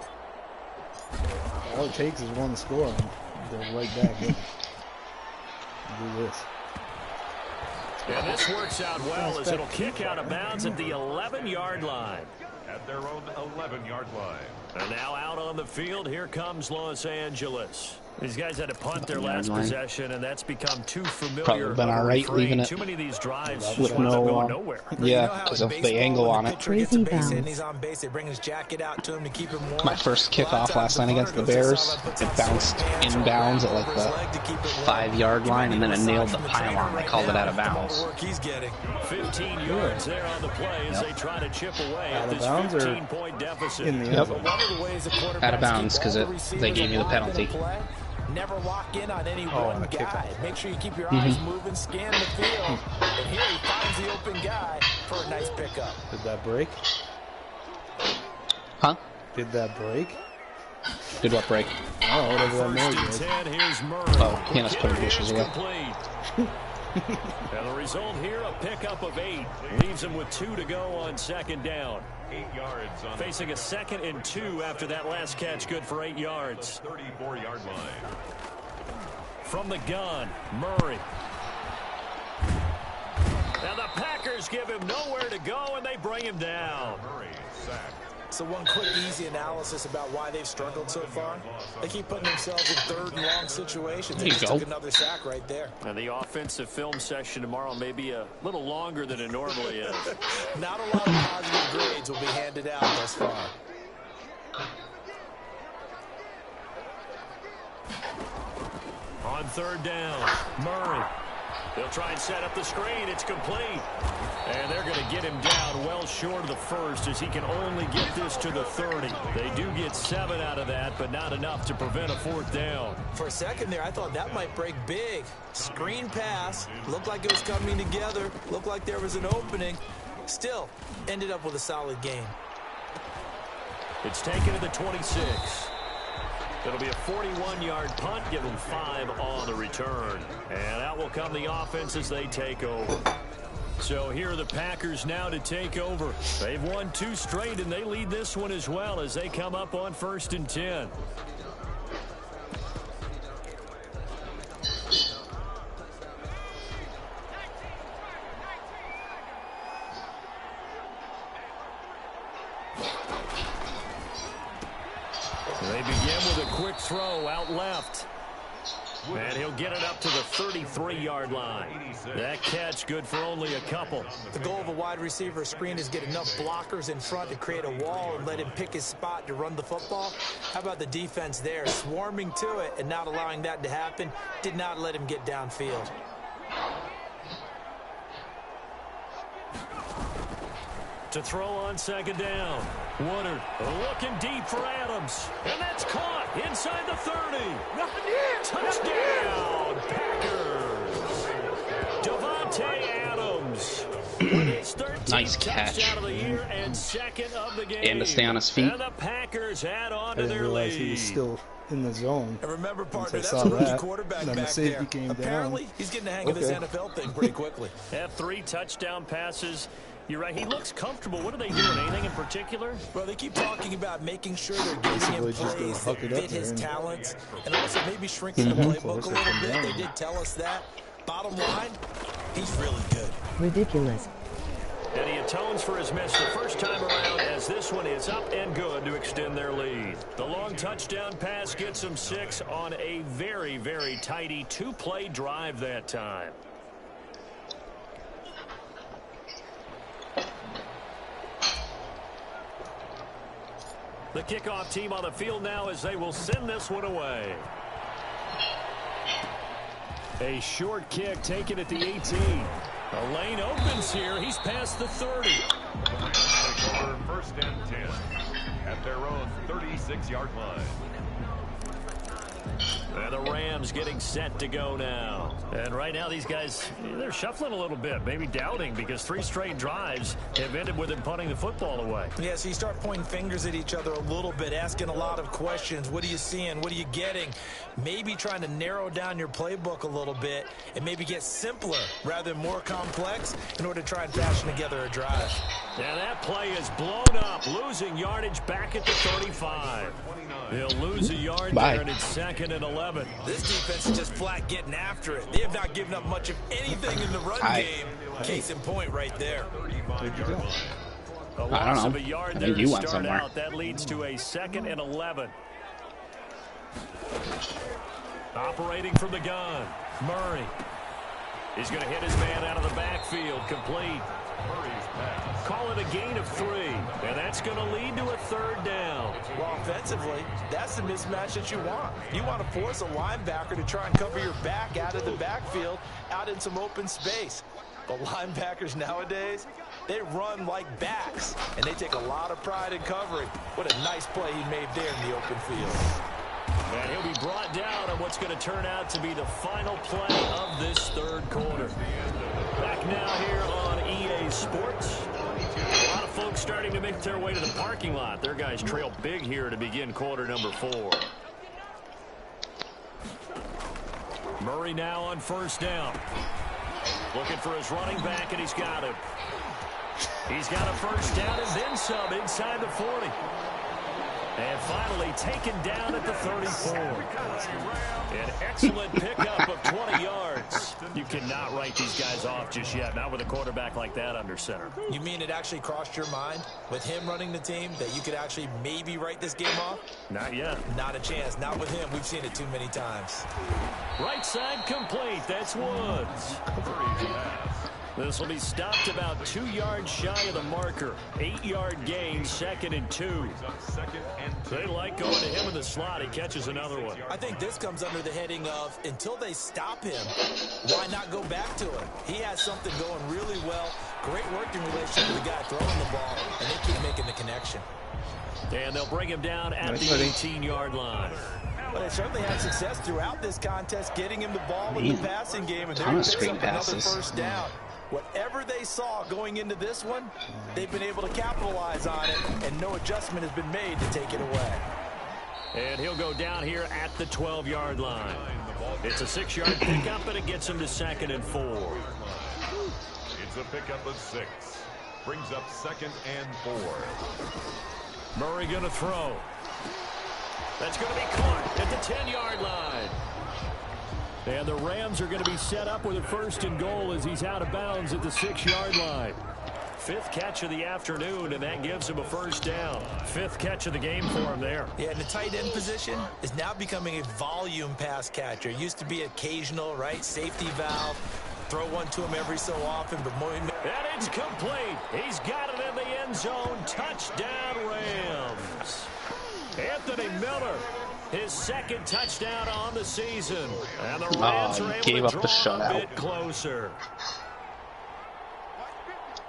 All it takes is one score, and they're right back in. Do this. And this works out well as it'll kick out of bounds at the 11-yard line. At their own 11-yard line. And now out on the field, here comes Los Angeles. These guys had to punt their last possession, and that's become too familiar. Probably been all right leaving it. Too many of these drives with no nowhere. Yeah, because of the angle on it. Crazy bounce. My first kickoff last night against the Bears, it bounced inbounds at like the 5-yard line, and then it nailed the pylon. They called it out of bounds. 15 yards there on the play as they try to chip away at this 15-point deficit. Out of bounds because they gave me the penalty. Never lock in on any one guy. Make sure you keep your eyes moving, scan the field. And here he finds the open guy for a nice pickup. Did that break? Huh? Did that break? Did what break? Oh, whatever that noise is. Oh, he must put dishes away. And the result here, a pickup of 8. Leaves him with 2 to go on second down. 8 yards on facing a 2nd and 2 after that last catch, good for 8 yards. 34-yard line. From the gun, Murray. And the Packers give him nowhere to go, and they bring him down. Murray sacked. So one quick, easy analysis about why they've struggled so far. They keep putting themselves in 3rd and long situations. They just took another sack right there. And the offensive film session tomorrow may be a little longer than it normally is. Not a lot of positive grades will be handed out thus far. On 3rd down, Murray. They'll try and set up the screen. It's complete. And they're going to get him down well short of the 1st as he can only get this to the 30. They do get 7 out of that, but not enough to prevent a 4th down. For a second there, I thought that might break big. Screen pass. Looked like it was coming together. Looked like there was an opening. Still, ended up with a solid game. It's taken to the 26. It'll be a 41-yard punt, give them 5 on the return. And out will come the offense as they take over. So here are the Packers now to take over. They've won 2 straight, and they lead this one as well as they come up on 1st and 10. They begin with a quick throw out left. And he'll get it up to the 33-yard line. That catch good for only a couple. The goal of a wide receiver screen is get enough blockers in front to create a wall and let him pick his spot to run the football. How about the defense there? Swarming to it and not allowing that to happen. Did not let him get downfield. To throw on 2nd down. Woodard looking deep for Adams. And that's caught inside the 30. Touchdown, Packers. Davante Adams. Nice catch. Out of the year and 2nd of the game. And to stay on his feet. And the Packers add on to I didn't their realize lead. he was still in the zone. And remember, partner, that's saw a rookie that, quarterback then the back safety there. came Apparently, down. he's getting the hang of this NFL thing pretty quickly. Have 3 touchdown passes. You're right. He looks comfortable. What are they doing? Anything in particular? Well, they keep talking about making sure they're getting him plays that fit his talents and also maybe shrinking the playbook a little bit. They did tell us that. Bottom line, he's really good. Ridiculous. And he atones for his miss the first time around as this one is up and good to extend their lead. The long touchdown pass gets them 6 on a very, very tidy 2-play drive that time. The kickoff team on the field now as they will send this one away. A short kick taken at the 18. A lane opens here. He's past the 30. Over 1st and 10 at their own 36-yard line. And the Rams getting set to go now. And right now these guys, they're shuffling a little bit, maybe doubting because 3 straight drives have ended with them punting the football away. Yeah, so you start pointing fingers at each other a little bit, asking a lot of questions. What are you seeing? What are you getting? Maybe trying to narrow down your playbook a little bit and maybe get simpler rather than more complex in order to try and fashion together a drive. Now that play is blown up, losing yardage back at the 35. He'll lose a yard there, and it's 2nd and 11. This defense is just flat getting after it. They have not given up much of anything in the run game. Case in point right there. A loss of a yard there to start out. That leads to a 2nd and 11. Operating from the gun, Murray. He's going to hit his man out of the backfield, complete. Call it a gain of 3, and that's going to lead to a 3rd down. Well, offensively, that's the mismatch that you want. You want to force a linebacker to try and cover your back out of the backfield, out in some open space. But linebackers nowadays, they run like backs, and they take a lot of pride in covering. What a nice play he made there in the open field. And he'll be brought down on what's going to turn out to be the final play of this 3rd quarter. Back now here on EA Sports. A lot of folks starting to make their way to the parking lot. Their guys trail big here to begin quarter number 4. Murray now on first down. Looking for his running back, and he's got him. He's got a first down and then some inside the 40. And finally taken down at the 34. An excellent pickup of 20 yards. You cannot write these guys off just yet, not with a quarterback like that under center. You mean it actually crossed your mind with him running the team that you could actually maybe write this game off? Not yet. Not a chance. Not with him. We've seen it too many times. Right side complete. That's Woods. This will be stopped about 2 yards shy of the marker. 8-yard gain, 2nd and 2. They like going to him in the slot. He catches another one. I think this comes under the heading of until they stop him, why not go back to him? He has something going really well. Great working relationship with the guy throwing the ball, and they keep making the connection. And they'll bring him down at the 18-yard line. But they certainly had success throughout this contest, getting him the ball in the passing game, and they're picking up another first down. Whatever they saw going into this one, they've been able to capitalize on it, and no adjustment has been made to take it away. And he'll go down here at the 12-yard line. It's a 6-yard pickup, and it gets him to 2nd and 4. It's a pickup of 6. Brings up 2nd and 4. Murray going to throw. That's going to be caught at the 10-yard line. And the Rams are going to be set up with a 1st and goal as he's out of bounds at the 6-yard line. 5th catch of the afternoon, and that gives him a first down. 5th catch of the game for him there. Yeah, and the tight end position is now becoming a volume pass catcher. It used to be occasional, right? Safety valve. Throw one to him every so often, but more. And it's complete. He's got it in the end zone. Touchdown, Rams. Anthony Miller. His 2nd touchdown on the season. And the Rams are able to draw a bit closer.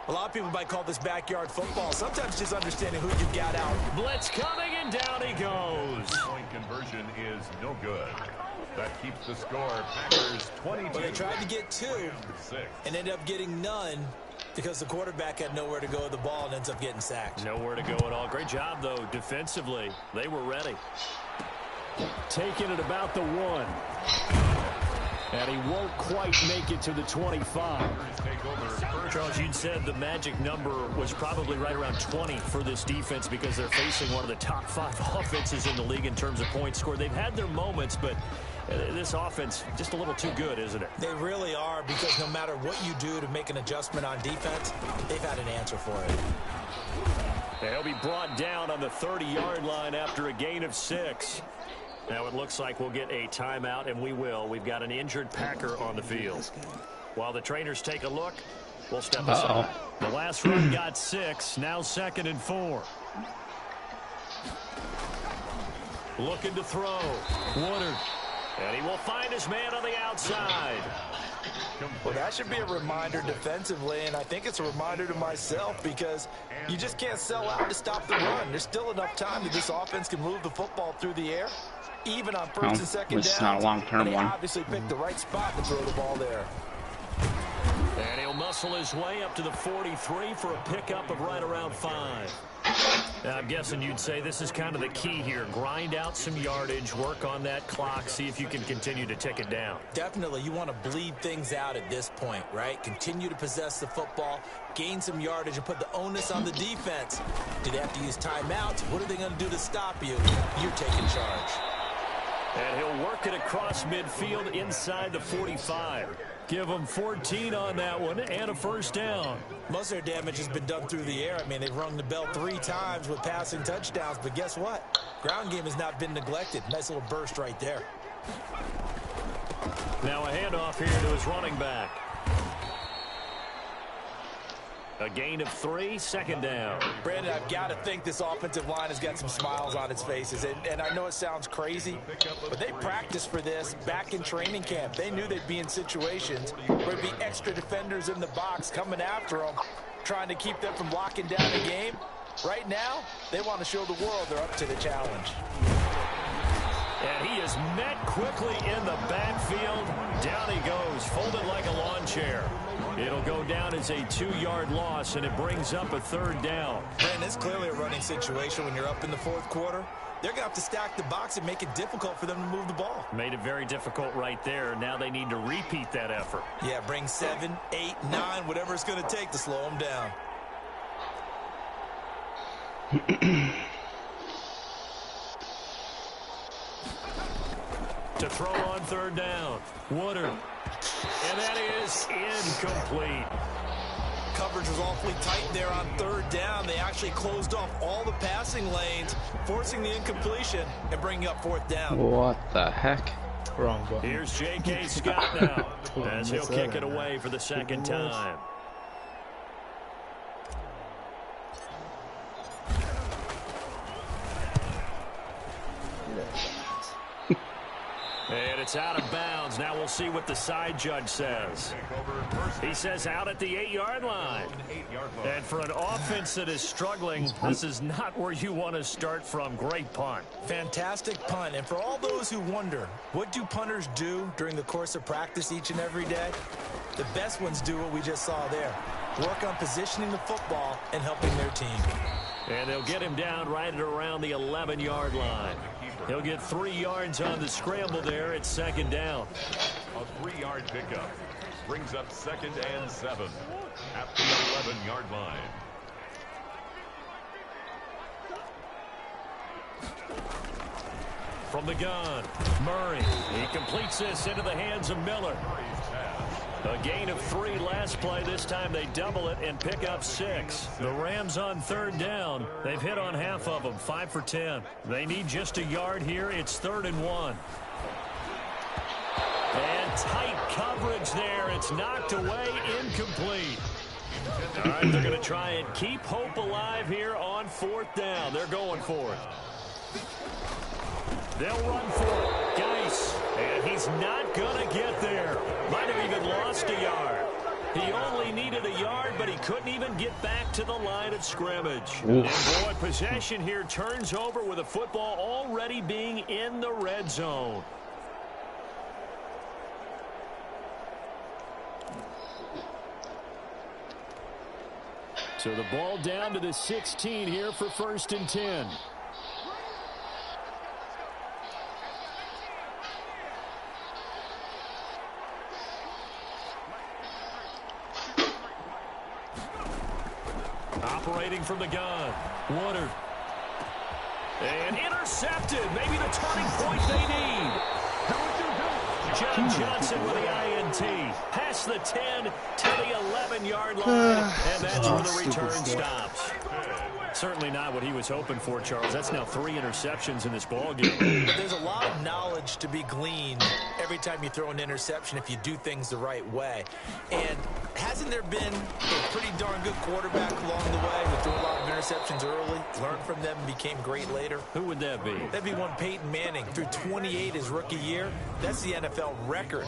A lot of people might call this backyard football. Sometimes just understanding who you got out. Blitz coming, and down he goes. Point conversion is no good. That keeps the score. Packers 22. But they tried to get 2 and ended up getting none because the quarterback had nowhere to go with the ball and ends up getting sacked. Nowhere to go at all. Great job, though, defensively. They were ready. Taking it about the 1. And he won't quite make it to the 25. Charles, you'd said the magic number was probably right around 20 for this defense because they're facing one of the top 5 offenses in the league in terms of points scored. They've had their moments, but this offense just a little too good, isn't it? They really are, because no matter what you do to make an adjustment on defense, they've had an answer for it. And he'll be brought down on the 30-yard line after a gain of 6. Now it looks like we'll get a timeout, and we will. We've got an injured Packer on the field. While the trainers take a look, we'll step aside. The last run got 6, now 2nd and 4. Looking to throw. Woodard. And he will find his man on the outside. Well, that should be a reminder defensively, and I think it's a reminder to myself, because you just can't sell out to stop the run. There's still enough time that this offense can move the football through the air, even on 1st and 2nd down. It's not a long-term one. Obviously picked the right spot to throw the ball there. And he'll muscle his way up to the 43 for a pickup of right around 5. Now, I'm guessing you'd say this is kind of the key here. Grind out some yardage, work on that clock, see if you can continue to tick it down. Definitely. You want to bleed things out at this point, right? Continue to possess the football, gain some yardage, and put the onus on the defense. Do they have to use timeouts? What are they going to do to stop you? You're taking charge. And he'll work it across midfield inside the 45. Give them 14 on that one and a first down. Most of their damage has been done through the air. I mean, they've rung the bell 3 times with passing touchdowns, but guess what? Ground game has not been neglected. Nice little burst right there. Now a handoff here to his running back. A gain of 3, 2nd down. Brandon, I've got to think this offensive line has got some smiles on its faces. And I know it sounds crazy, but they practiced for this back in training camp. They knew they'd be in situations where there'd be extra defenders in the box coming after them, trying to keep them from locking down the game. Right now, they want to show the world they're up to the challenge. And he is met quickly in the backfield. Down he goes, folded like a lawn chair. It'll go down as a 2-yard loss, and it brings up a 3rd down. Brandon, it's clearly a running situation when you're up in the 4th quarter. They're going to have to stack the box and make it difficult for them to move the ball. Made it very difficult right there. Now they need to repeat that effort. Yeah, bring 7, 8, 9, whatever it's going to take to slow them down. To throw on 3rd down. Woodard. And that is incomplete. Coverage was awfully tight there on 3rd down. They actually closed off all the passing lanes, forcing the incompletion and bringing up 4th down. What the heck? Wrong button. Here's J.K. Scott now as he'll kick it away for the 2nd time. And it's out of bounds. Now we'll see what the side judge says. He says out at the 8-yard line. And for an offense that is struggling, this is not where you want to start from. Great punt. Fantastic punt. And for all those who wonder, what do punters do during the course of practice each and every day? The best ones do what we just saw there. Work on positioning the football and helping their team. And they'll get him down right at around the 11-yard line. He'll get 3 yards on the scramble there at 2nd down. A 3-yard pickup brings up 2nd and 7 at the 11-yard line. From the gun, Murray. He completes this into the hands of Miller. A gain of 3 last play. This time they double it and pick up 6. The Rams on 3rd down. They've hit on half of them, 5 for 10. They need just a yard here. It's 3rd and 1. And tight coverage there. It's knocked away, incomplete. All right, they're going to try and keep hope alive here on 4th down. They're going for it. They'll run for it. Geis. And he's not going to get there. Might have even lost a yard. He only needed a yard, but he couldn't even get back to the line of scrimmage. And boy, possession here turns over with a football already being in the red zone. So the ball down to the 16 here for 1st and 10. Operating from the gun, Woodard. And intercepted. Maybe the turning point they need. John Johnson with the INT. Past the 10 to the 11-yard line. And that's where the return stops. Certainly not what he was hoping for, Charles. That's now 3 interceptions in this ballgame. But there's a lot of knowledge to be gleaned every time you throw an interception if you do things the right way. And hasn't there been a pretty darn good quarterback along the way who threw a lot of interceptions early, learned from them, and became great later? Who would that be? That'd be one Peyton Manning. Threw 28 his rookie year. That's the NFL record.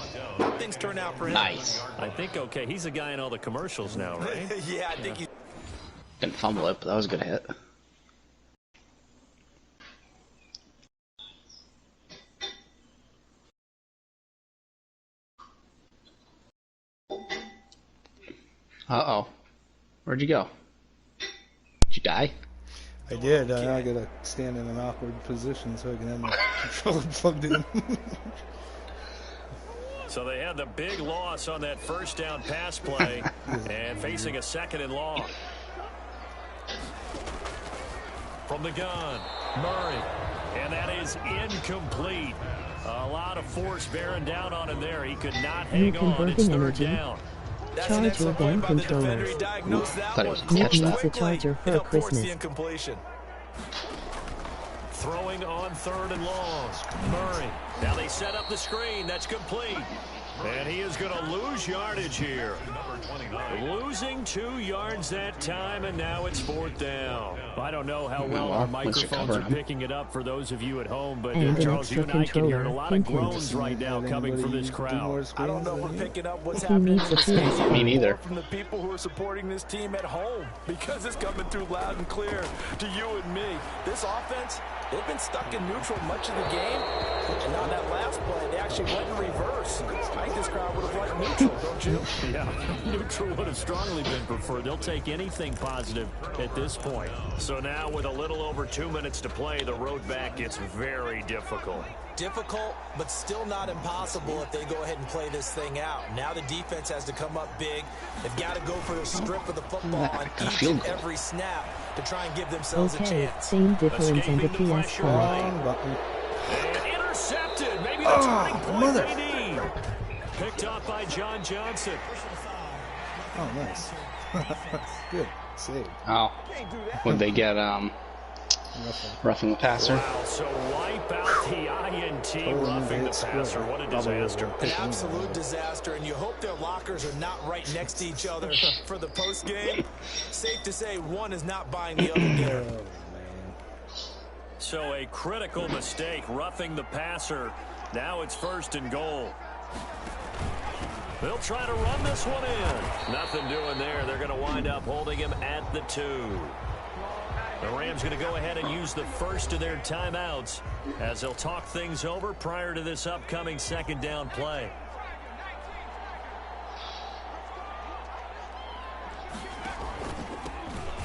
Things turn out for him. Nice. I think, okay, he's a guy in all the commercials now, right? Yeah, I think he's... Didn't fumble it, but that was a good hit. Uh-oh. Where'd you go? Did you die? I did. I gotta stand in an awkward position so I can have my controller plugged in. So they had the big loss on that 1st down pass play and facing a 2nd and long. From the gun, Murray. And that is incomplete. A lot of force bearing down on him there. He could not hang on. It's 3rd down. Charge your game controllers. Nick needs a charger for Christmas. Throwing on 3rd and long. Murray. Now they set up the screen. That's complete. And he is going to lose yardage here. Losing 2 yards that time, and now it's 4th down. I don't know how well our microphones are picking it up for those of you at home, but Charles, you and I can hear a lot of groans right now coming from this crowd. I don't know if we're picking up what's happening in the stadium. Me neither. From the people who are supporting this team at home, because it's coming through loud and clear to you and me. This offense, they've been stuck in neutral much of the game. And on that last play, they actually went in reverse. I think this crowd would have liked neutral, don't you? Yeah, neutral would have strongly been preferred. They'll take anything positive at this point. So now with a little over 2 minutes to play, the road back gets very difficult. Difficult, but still not impossible if they go ahead and play this thing out. Now the defense has to come up big. They've got to go for the strip of the football on each and every snap to try and give themselves a chance. Same difference in the PS4. And intercepted. Maybe the turning point they need. Picked up by John Johnson. Oh, nice. Good save. Oh, would they get roughing the passer? Wow, so wipe out the INT roughing the passer. What a disaster. An absolute disaster, and you hope their lockers are not right next to each other for the post game. Safe to say one is not buying the other dinner. So a critical mistake, roughing the passer. Now it's 1st and goal. They'll try to run this one in. Nothing doing there. They're going to wind up holding him at the 2. The Rams going to go ahead and use the first of their timeouts as they'll talk things over prior to this upcoming 2nd down play.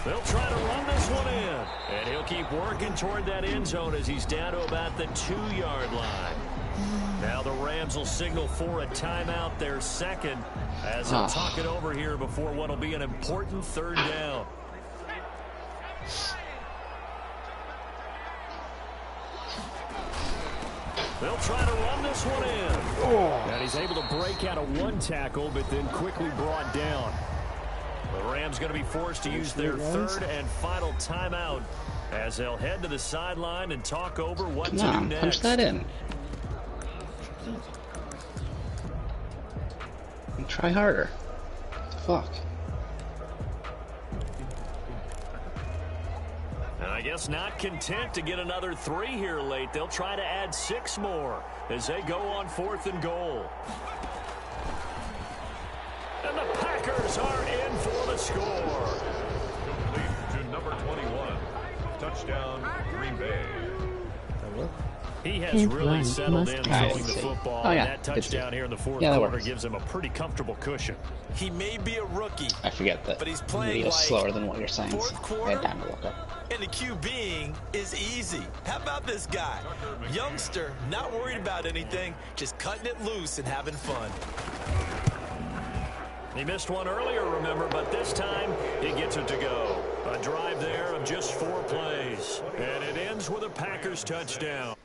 They'll try to run this one in. And he'll keep working toward that end zone as he's down to about the 2-yard line. Now the Rams will signal for a timeout, their second, as they'll talk it over here before what will be an important 3rd down. They'll try to run this one in. And he's able to break out of 1 tackle, but then quickly brought down. The Rams going to be forced to use their 3rd and final timeout as they'll head to the sideline and talk over what to do next. Punch that in. And try harder. Fuck. And I guess not content to get another 3 here late. They'll try to add 6 more as they go on 4th and goal. And the Packers are in for the score. Complete to number 21. Touchdown, Green Bay. He has really settled in throwing the football. And that touchdown here in the 4th quarter gives him a pretty comfortable cushion. He may be a rookie. I forget that. But he's playing like slower than what you're saying. 4th quarter. I had time to look up. And the QBing is easy. How about this guy? Youngster, not worried about anything, just cutting it loose and having fun. He missed one earlier, remember, but this time he gets it to go. A drive there of just 4 plays. And it ends with a Packers touchdown.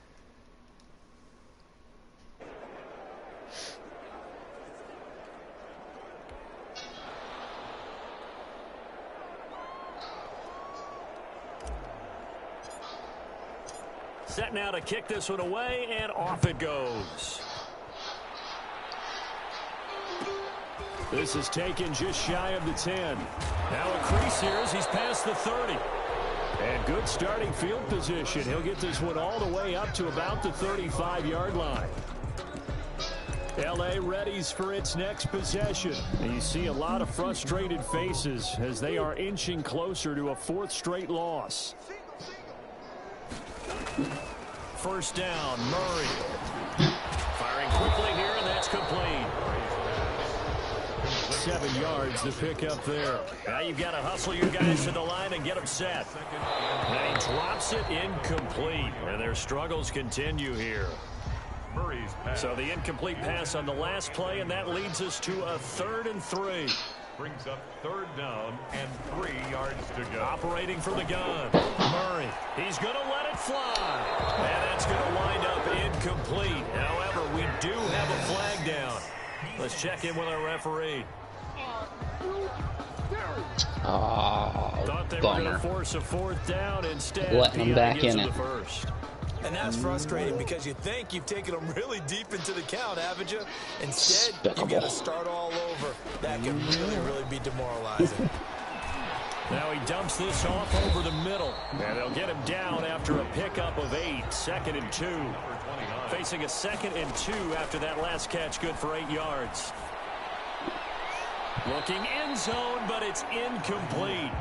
Set now to kick this one away, and off it goes. This is taken just shy of the 10. Now a crease here as he's past the 30. And good starting field position. He'll get this one all the way up to about the 35-yard line. L.A. readies for its next possession. And you see a lot of frustrated faces as they are inching closer to a 4th straight loss. 1st down, Murray. Firing quickly here, and that's complete. 7 yards to pick up there. Now you've got to hustle your guys to the line and get them set. And he drops it incomplete. And their struggles continue here. So the incomplete pass on the last play, and that leads us to a 3rd and 3. Brings up 3rd down and 3 yards to go. Operating from the gun. Murray. He's going to let it fly. And that's going to wind up incomplete. However, we do have a flag down. Let's check in with our referee. Oh, Thought they were going to force a 4th down instead. Letting them back in it. And that's frustrating because you think you've taken them really deep into the count, haven't you? Instead, you've got to start all over. That can really be demoralizing. Now he dumps this off over the middle. And they'll get him down after a pickup of 8. 2nd and 2. Facing a 2nd and 2 after that last catch, good for 8 yards. Looking end zone, but it's incomplete.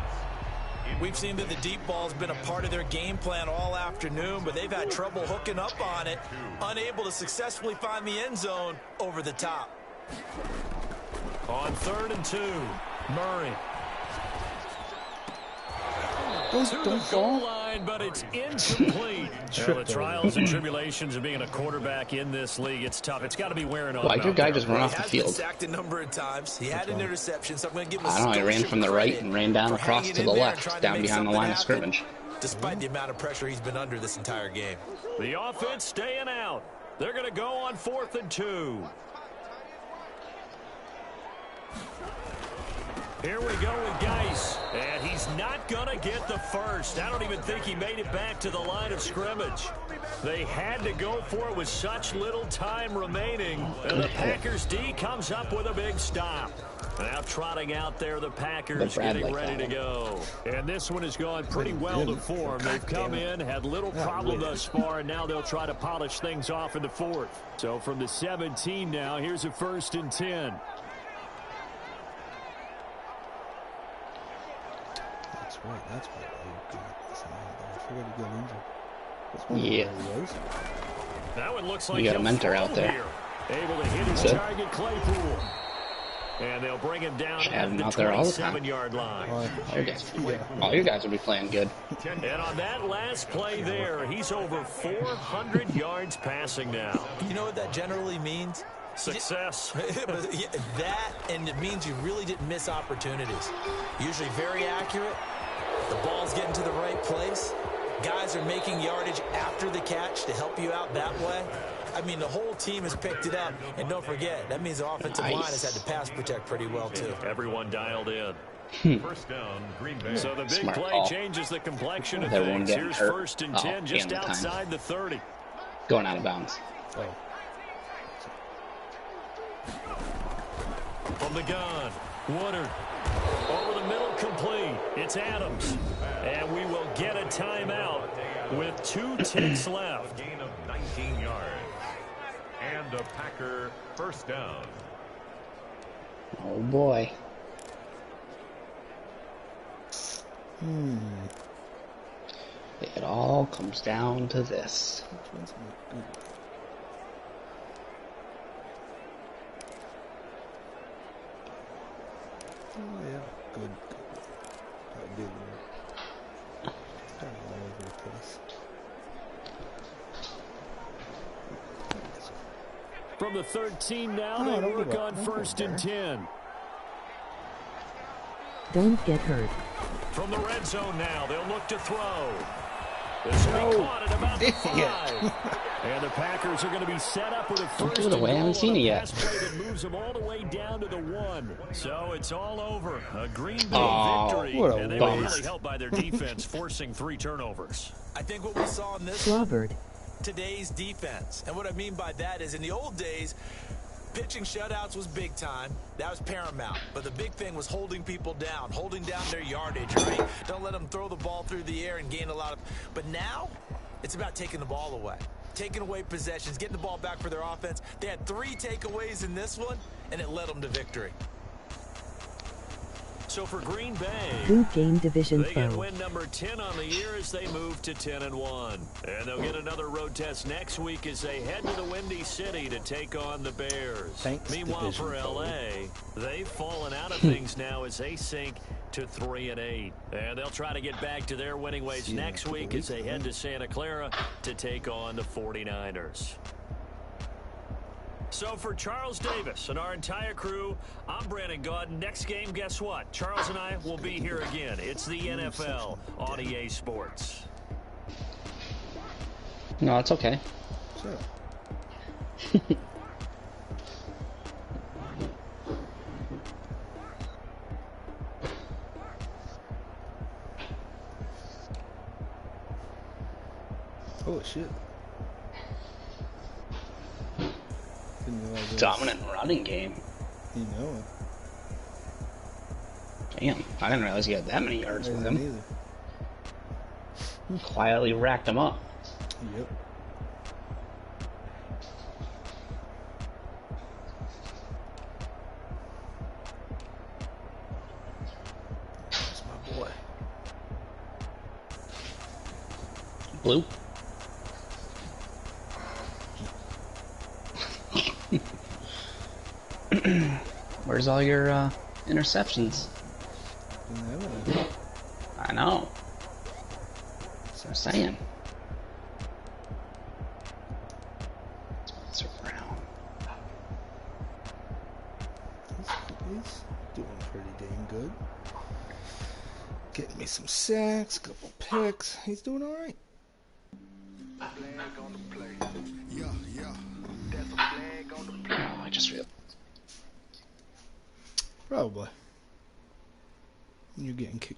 We've seen that the deep ball's been a part of their game plan all afternoon, but they've had trouble hooking up on it, unable to successfully find the end zone over the top. On 3rd and 2, Murray. To the goal line, but it's incomplete. The trials and tribulations of being a quarterback in this league, it's tough. It's got to be wearing on. Why did your guy just run off the field? He has been sacked a number of times. He had an interception, so I'm going to give him a I don't know. He ran from the right and ran down across to the left, down behind the line of scrimmage. Despite the amount of pressure he's been under this entire game. The offense staying out. They're going to go on 4th and 2. Here we go with Geis, and he's not going to get the first. I don't even think he made it back to the line of scrimmage. They had to go for it with such little time remaining, and the Packers D comes up with a big stop. Now trotting out there, the Packers getting ready to go. And this one has gone pretty well to form. They've come in, had little problem thus far, and now they'll try to polish things off in the 4th. So from the 17 now, here's a 1st and 10. That's why I forgot to get injured. Yeah. That one looks like you got a mentor out there. Here. Able to hit his target, Claypool. And they'll bring him down at the 27-yard line. All you guys will be playing good. And on that last play there, he's over 400 yards passing now. You know what that generally means? Success. That, and it means you really didn't miss opportunities. Usually very accurate. The ball's getting to the right place. Guys are making yardage after the catch to help you out that way. I mean, the whole team has picked it up. And don't forget, that means the offensive line has had to pass protect pretty well, too. Everyone dialed in. First down, Green Bay. So the big play changes the complexion of things. Here's 1st and 10 just outside the 30. Going out of bounds. From the gun, Woodard. Over the middle, complete. It's Adams. And we will get a timeout with 2 ticks left. Gain of 19 yards. And a Packer first down. Oh, boy. It all comes down to this. Oh, yeah. Good. I did all over the place. From the 13 now, they work on 1st and 10. Don't get hurt. From the red zone now, they'll look to throw. This will be caught at about the 5. And the Packers are going to be set up with a 1st and goal. I haven't seen it yet. That moves them all the way down to the 1. So it's all over. A Green Bay victory. And they were really helped by their defense, forcing 3 turnovers. I think what we saw in this today's defense. And what I mean by that is in the old days, pitching shutouts was big time. That was paramount. But the big thing was holding people down, holding down their yardage, right? Don't let them throw the ball through the air and gain a lot of... But now, it's about taking the ball away. Taking away possessions, getting the ball back for their offense. They had 3 takeaways in this one, and it led them to victory. So for Green Bay, Boot game division they get win number 10 on the year as they move to 10-1. And they'll get another road test next week as they head to the Windy City to take on the Bears. Meanwhile, for L.A., they've fallen out of things now as they sink to 3-8. And they'll try to get back to their winning ways next week as they head to Santa Clara to take on the 49ers. So for Charles Davis and our entire crew, I'm Brandon Gaudin. Next game, guess what? Charles and I will be here again. It's the NFL on EA Sports. No, it's okay. Sure. Oh, shit. Dominant running game. You know it. Damn, I didn't realize he had that many yards with him. Quietly racked him up. Yep. That's my boy. Blue. Where's all your interceptions? I know. That's what I'm saying. Spencer Brown. He's doing pretty dang good. Getting me some sacks, couple picks. He's doing all right. Oh, I just realized. Probably. You're getting kicked